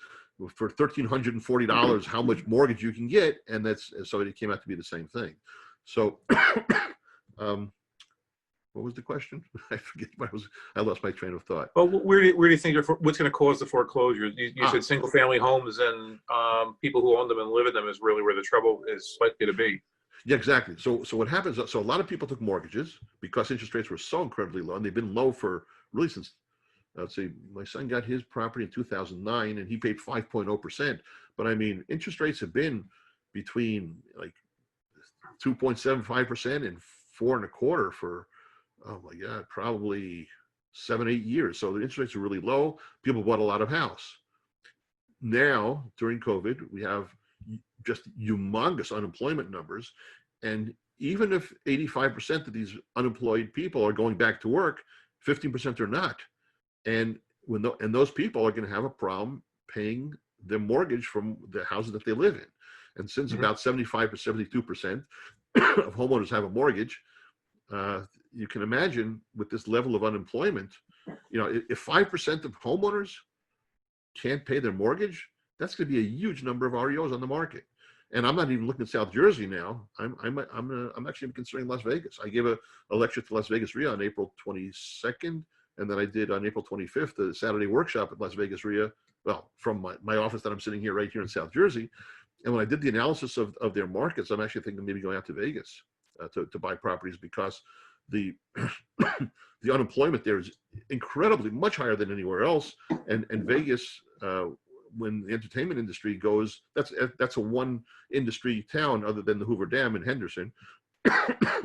for $1,340 how much mortgage you can get, and so it came out to be the same thing. So what was the question? I forget I lost my train of thought. Well, where do you think what's going to cause the foreclosures? You said single family homes, and people who own them and live in them is really where the trouble is likely to be. Yeah, exactly. So what happens? So a lot of people took mortgages because interest rates were so incredibly low, and they've been low for really since, let's see, my son got his property in 2009, and he paid 5.0%. But I mean, interest rates have been between like 2.75% and 4.25% for, oh my God, probably 7-8 years. So the interest rates are really low. People bought a lot of house. Now, during COVID, we have just humongous unemployment numbers. And even if 85% of these unemployed people are going back to work, 15% are not. And and those people are going to have a problem paying their mortgage from the houses that they live in. And since about 75 to 72% of homeowners have a mortgage, you can imagine with this level of unemployment, if 5% of homeowners can't pay their mortgage, that's going to be a huge number of REOs on the market. And I'm not even looking at South Jersey now. I'm actually considering Las Vegas. I gave a lecture to Las Vegas RIA on April 22nd, and then I did on April 25th a Saturday workshop at Las Vegas RIA. Well, from my office that I'm sitting here right here in South Jersey. And when I did the analysis of their markets, I'm actually thinking maybe going out to Vegas to buy properties, because the the unemployment there is incredibly much higher than anywhere else. And Vegas, when the entertainment industry goes, that's a one industry town other than the Hoover Dam in Henderson.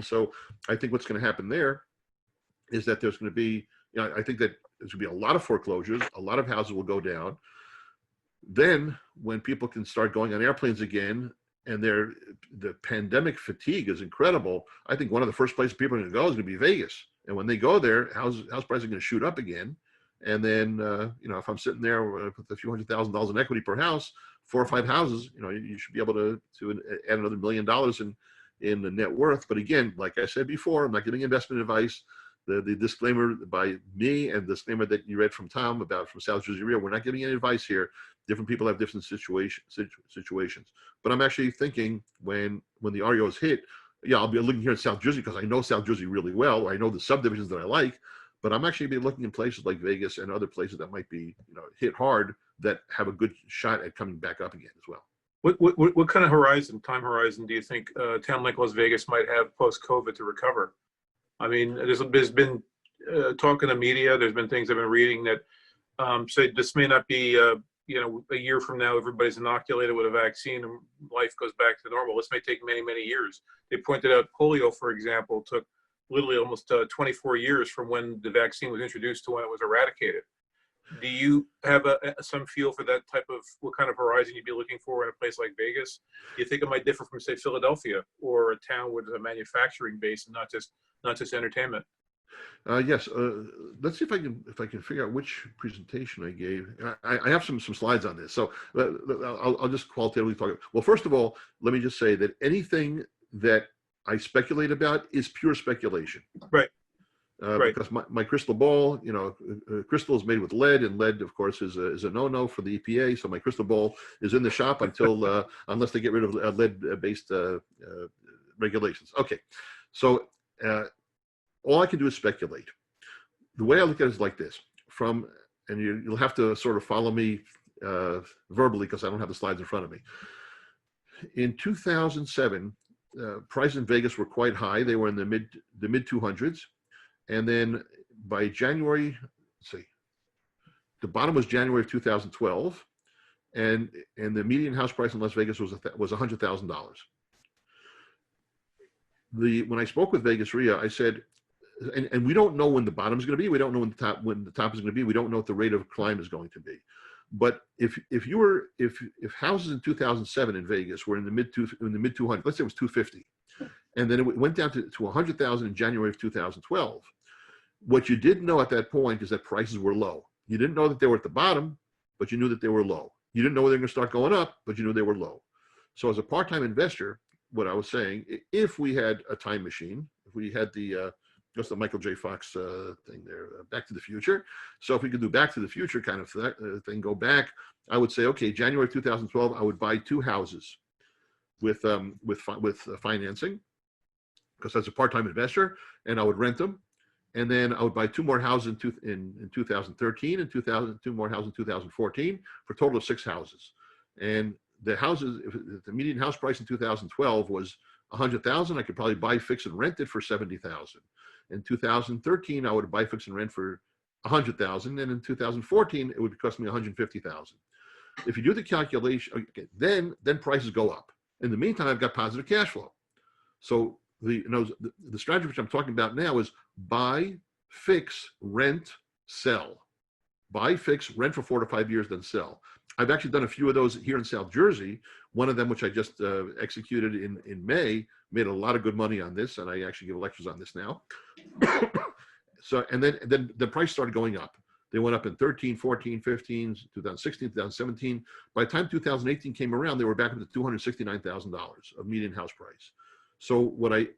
So I think what's going to happen there is that there's going to be, I think that there's going to be a lot of foreclosures, a lot of houses will go down. Then when people can start going on airplanes again, and the pandemic fatigue is incredible, I think one of the first places people are going to go is going to be Vegas. And when they go there, house prices are going to shoot up again. And then, if I'm sitting there with a few $100,000 in equity per house, 4 or 5 houses, you should be able to add another $1 million in the net worth. But again, like I said before, I'm not giving investment advice. The disclaimer by me and the disclaimer that you read from Tom from South Jersey RIA, we're not giving any advice here. Different people have different situations. But I'm actually thinking when the REOs hit, I'll be looking here in South Jersey because I know South Jersey really well. I know the subdivisions that I like, but I'm actually be looking in places like Vegas and other places that might be hit hard that have a good shot at coming back up again as well. What kind of time horizon do you think a town like Las Vegas might have post-COVID to recover? I mean, there's been talk in the media. There's been things I've been reading that say this may not be, a year from now, everybody's inoculated with a vaccine and life goes back to normal. This may take many, many years. They pointed out polio, for example, took literally almost 24 years from when the vaccine was introduced to when it was eradicated. Do you have some feel for that type of what kind of horizon you'd be looking for in a place like Vegas? Do you think it might differ from, say, Philadelphia or a town with a manufacturing base and not just entertainment? Yes. Let's see if I can figure out which presentation I gave. I have some slides on this, so I'll just qualitatively talk. Well, first of all, let me just say that anything that I speculate about is pure speculation. Right. Right. Because my crystal ball, crystal is made with lead, and lead, of course, is a no-no for the EPA. So my crystal ball is in the shop until unless they get rid of lead-based regulations. Okay, so all I can do is speculate. The way I look at it is like this: and you'll have to sort of follow me verbally because I don't have the slides in front of me. In 2007, prices in Vegas were quite high. They were in the mid 200s. And then by January, the bottom was January of 2012, and the median house price in Las Vegas was $100,000. When I spoke with Vegas RIA, I said, and we don't know when the bottom is going to be. We don't know when the top is going to be. We don't know what the rate of climb is going to be. But if houses in 2007 in Vegas were in the mid 200s, let's say it was 250, and then it went down to 100,000 in January of 2012. What you didn't know at that point is that prices were low. You didn't know that they were at the bottom, but you knew that they were low. You didn't know they were going to start going up, but you knew they were low. So as a part-time investor, what I was saying, if we had a time machine, if we had the Just the Michael J. Fox thing there, Back to the Future. So if we could do Back to the Future kind of thing, go back, I would say, okay, January 2012, I would buy 2 houses with financing, because as a part-time investor, and I would rent them. And then I would buy 2 more houses in 2013 and 2 more houses in 2014 for a total of 6 houses. And the houses, if the median house price in 2012 was 100,000, I could probably buy, fix, and rent it for 70,000. In 2013, I would buy, fix, and rent for 100,000, and in 2014, it would cost me 150,000. If you do the calculation, okay, then prices go up. In the meantime, I've got positive cash flow. So the strategy which I'm talking about now is buy, fix, rent, sell. Buy, fix, rent for 4 to 5 years, then sell. I've actually done a few of those here in South Jersey. One of them, which I just executed in May, made a lot of good money on this, and I actually give lectures on this now. So, and then the price started going up. They went up in 13, 14, 15, 2016, 2017. By the time 2018 came around, they were back up to $269,000 of median house price. So what I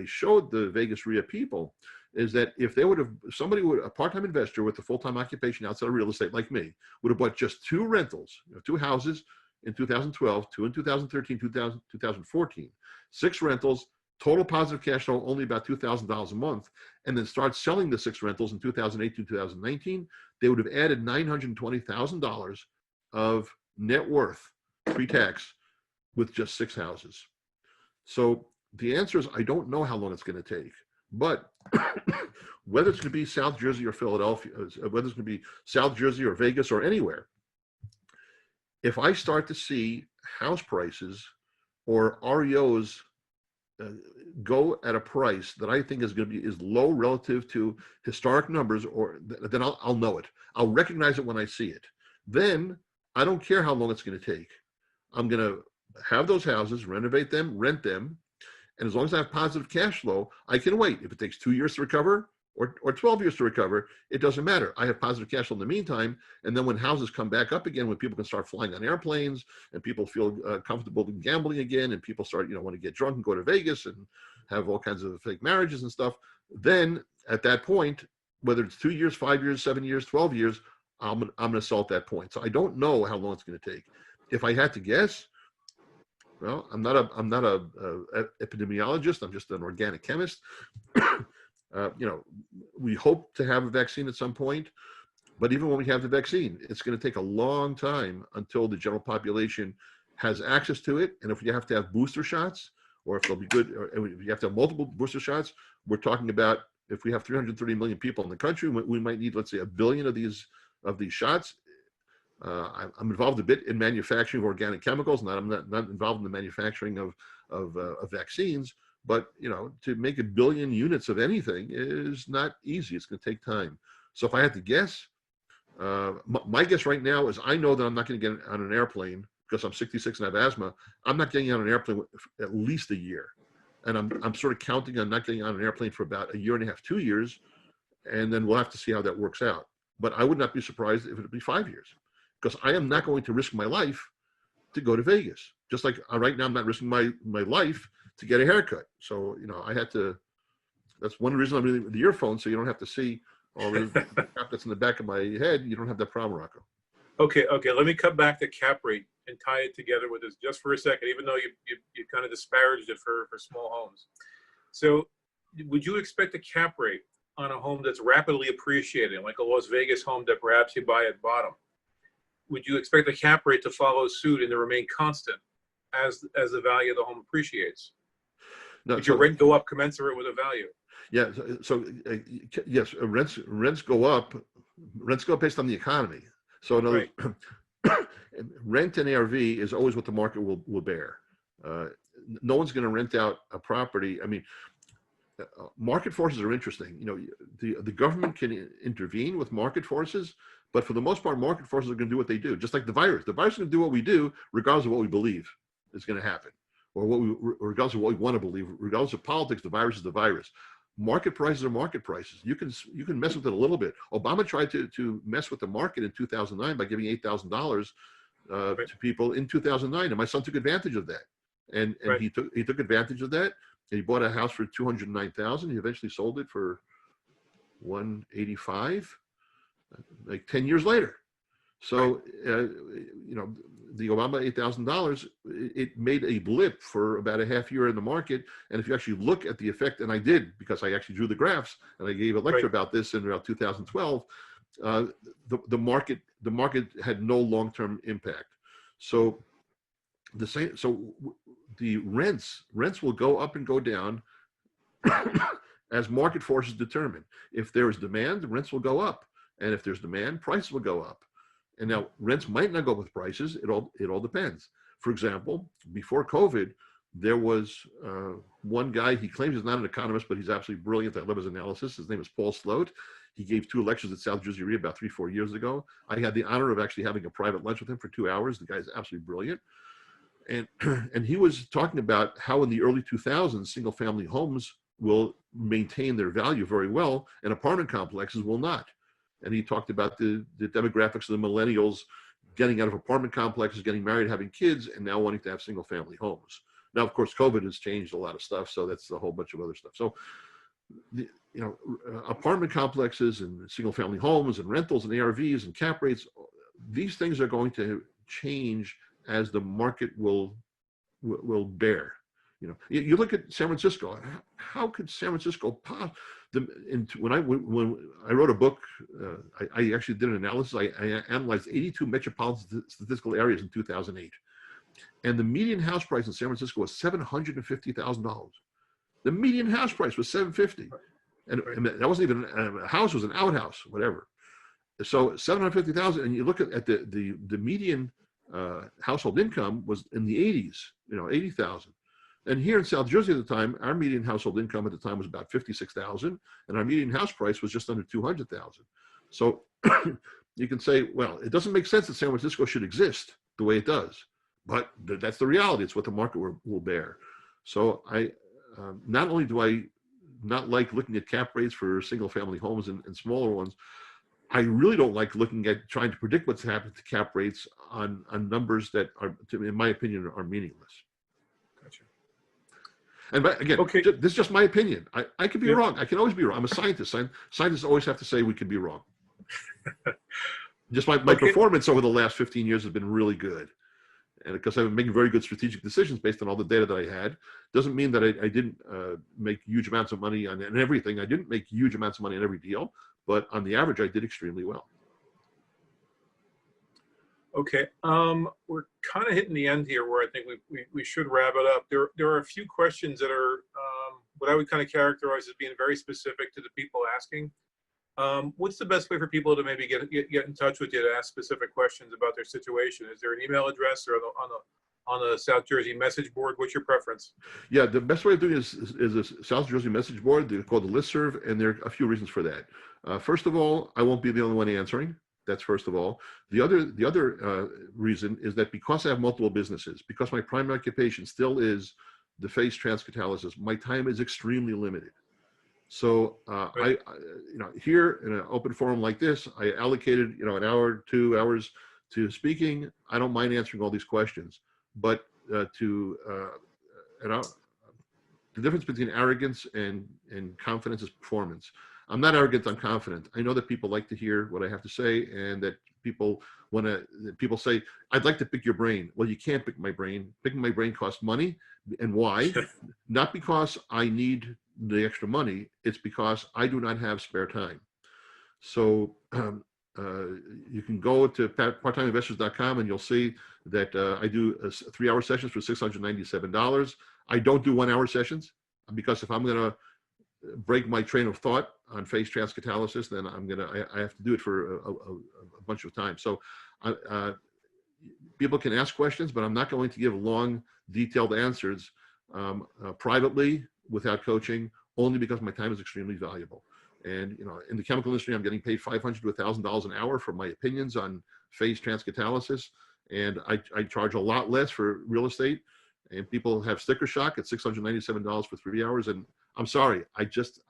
showed the Vegas RIA people is that if they a part-time investor with a full-time occupation outside of real estate like me, would have bought just 2 rentals, 2 houses in 2012, 2 in 2013, 2014, 6 rentals, total positive cash flow only about $2,000 a month, and then start selling the 6 rentals in 2018, 2019, they would have added $920,000 of net worth pre-tax with just 6 houses. So the answer is, I don't know how long it's going to take, but whether it's going to be South Jersey or Philadelphia, whether it's going to be South Jersey or Vegas or anywhere, if I start to see house prices or REOs go at a price that I think is going to be low relative to historic numbers, then I'll know it. I'll recognize it when I see it. Then I don't care how long it's going to take. I'm going to have those houses, renovate them, rent them, and as long as I have positive cash flow, I can wait. If it takes 2 years to recover or 12 years to recover, it doesn't matter. I have positive cash flow in the meantime, and then when houses come back up again, when people can start flying on airplanes and people feel comfortable in gambling again, and people start, want to get drunk and go to Vegas and have all kinds of fake marriages and stuff, then at that point, whether it's 2 years, 5 years, 7 years, 12 years, I'm going to sell at that point. So I don't know how long it's going to take. If I had to guess, well, I'm not a epidemiologist. I'm just an organic chemist. We hope to have a vaccine at some point, but even when we have the vaccine, it's going to take a long time until the general population has access to it. And if you have to have booster shots, or if they'll be good, or if you have to have multiple booster shots, we're talking about, if we have 330 million people in the country, we might need, let's say, 1 billion of these shots. I'm involved a bit in manufacturing of organic chemicals, and I'm not involved in the manufacturing of vaccines. But to make 1 billion units of anything is not easy. It's going to take time. So if I had to guess, my guess right now is I know that I'm not going to get on an airplane because I'm 66 and I have asthma. I'm not getting on an airplane for at least a year, and I'm sort of counting on not getting on an airplane for about 1.5 years, 2 years, and then we'll have to see how that works out. But I would not be surprised if it would be 5 years, because I am not going to risk my life to go to Vegas. Just like right now, I'm not risking my life to get a haircut. So, I had to, that's one reason I'm using the earphones, so you don't have to see all the crap that's in the back of my head. You don't have that problem, Rocco. Okay. Let me come back to cap rate and tie it together with this just for a second, even though you kind of disparaged it for small homes. So would you expect a cap rate on a home that's rapidly appreciating, like a Las Vegas home that perhaps you buy at bottom? Would you expect the cap rate to follow suit and to remain constant as the value of the home appreciates? No, would your rent go up commensurate with the value? Yeah. So yes, rents go up. Rents go up based on the economy. So in other words, rent and ARV is always what the market will bear. No one's going to rent out a property. I mean, market forces are interesting. The government can intervene with market forces, but for the most part, market forces are going to do what they do. Just like the virus. The virus is going to do what we do, regardless of what we believe is going to happen, or regardless of what we want to believe. Regardless of politics, the virus is the virus. Market prices are market prices. You can mess with it a little bit. Obama tried to mess with the market in 2009 by giving $8,000 to people in 2009, and my son took advantage of that. And he took advantage of that. he bought a house for 209,000. He eventually sold it for 185, like 10 years later. So, the Obama $8,000, it made a blip for about a half year in the market. And if you actually look at the effect, and I did, because I actually drew the graphs and I gave a lecture about this in around 2012, the market had no long-term impact. So the rents will go up and go down as market forces determine. If there is demand, the rents will go up, and if there's demand, prices will go up. And now rents might not go up with prices. It all depends. For example, before COVID, there was one guy. He claims he's not an economist, but he's absolutely brilliant. I love his analysis. His name is Paul Sloat. He gave 2 lectures at South Jersey RE about 3-4 years ago. I had the honor of actually having a private lunch with him for 2 hours. The guy's absolutely brilliant. And he was talking about how in the early 2000s, single family homes will maintain their value very well, and apartment complexes will not. And he talked about the demographics of the millennials getting out of apartment complexes, getting married, having kids, and now wanting to have single family homes. Now, of course, COVID has changed a lot of stuff, so that's a whole bunch of other stuff. So, apartment complexes and single family homes and rentals and ARVs and cap rates, these things are going to change as the market will bear. You look at San Francisco. How could San Francisco when I wrote a book, I actually did an analysis. I analyzed 82 metropolitan statistical areas in 2008, and the median house price in San Francisco was $750,000. The median house price was $750,000, and that wasn't even a house; it was an outhouse, whatever. So $750,000, and you look at the median household income was in the 80s, $80,000. And here in South Jersey at the time, our median household income at the time was about $56,000, and our median house price was just under $200,000. So you can say, well, it doesn't make sense that San Francisco should exist the way it does, but that's the reality. It's what the market will bear. So not only do I not like looking at cap rates for single-family homes and smaller ones, I really don't like looking at trying to predict what's happened to cap rates on numbers that are, in my opinion, are meaningless. Gotcha. And again, okay. This is just my opinion. I could be wrong. I can always be wrong. I'm a scientist. Scientists always have to say we could be wrong. Just my performance over the last 15 years has been really good. And because I've been making very good strategic decisions based on all the data that I had, doesn't mean that I didn't make huge amounts of money on everything. I didn't make huge amounts of money on every deal, but on the average, I did extremely well. Okay, we're kind of hitting the end here where I think we should wrap it up. There are a few questions that are what I would kind of characterize as being very specific to the people asking. What's the best way for people to maybe get in touch with you to ask specific questions about their situation? Is there an email address or on the South Jersey message board? What's your preference? Yeah, the best way of doing it is a South Jersey message board. They're called the listserv, and there are a few reasons for that. First of all, I won't be the only one answering. That's first of all. The other reason is that because I have multiple businesses, because my primary occupation still is the phase transcatalysis, my time is extremely limited. So I here in an open forum like this, I allocated an hour, 2 hours to speaking. I don't mind answering all these questions, but the difference between arrogance and confidence is performance. I'm not arrogant, I'm confident. I know that people like to hear what I have to say, and that people say, I'd like to pick your brain. Well, you can't pick my brain. Picking my brain costs money. And why? Not because I need the extra money, it's because I do not have spare time. So you can go to parttimeinvestors.com and you'll see that I do 3-hour sessions for $697. I don't do 1-hour sessions, because if I'm going to break my train of thought on phase transcatalysis, then I have to do it for a bunch of time. So people can ask questions, but I'm not going to give long, detailed answers privately without coaching, only because my time is extremely valuable. And in the chemical industry, I'm getting paid $500 to $1,000 an hour for my opinions on phase transcatalysis, and I charge a lot less for real estate. And people have sticker shock at $697 for 3 hours, and I'm sorry, I just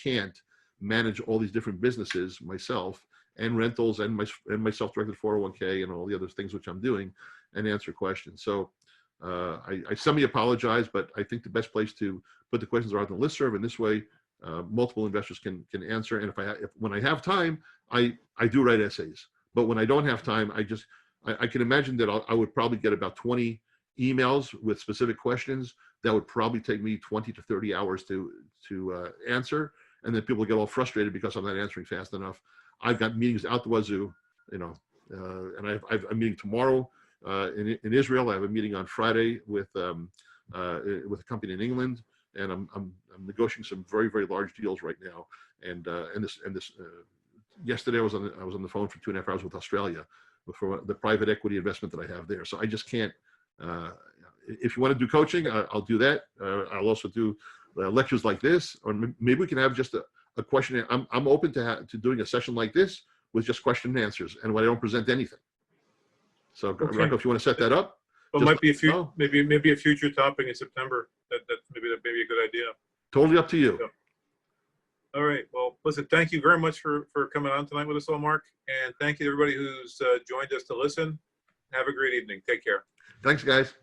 can't manage all these different businesses myself, and rentals, and my self-directed 401k and all the other things which I'm doing, and answer questions. So I semi-apologize, but I think the best place to put the questions are on the listserv, and this way multiple investors can answer. And when I have time, I do write essays. But when I don't have time, I can imagine that I would probably get about 20 emails with specific questions that would probably take me 20 to 30 hours to answer. And then people get all frustrated because I'm not answering fast enough. I've got meetings out the wazoo, and I've a meeting tomorrow in Israel. I have a meeting on Friday with a company in England, and I'm negotiating some very, very large deals right now. And yesterday I was on the phone for 2.5 hours with Australia for the private equity investment that I have there. So I just can't. If you want to do coaching, I'll do that. I'll also do lectures like this, or maybe we can have just a question. I'm open to doing a session like this with just question and answers, and when I don't present anything. So, okay. Rocco, if you want to set that up, well, might be maybe a future topic in September. That maybe a good idea. Totally up to you. Yeah. All right. Well, listen, thank you very much for coming on tonight with us all, Mark. And thank you to everybody who's joined us to listen. Have a great evening. Take care. Thanks, guys.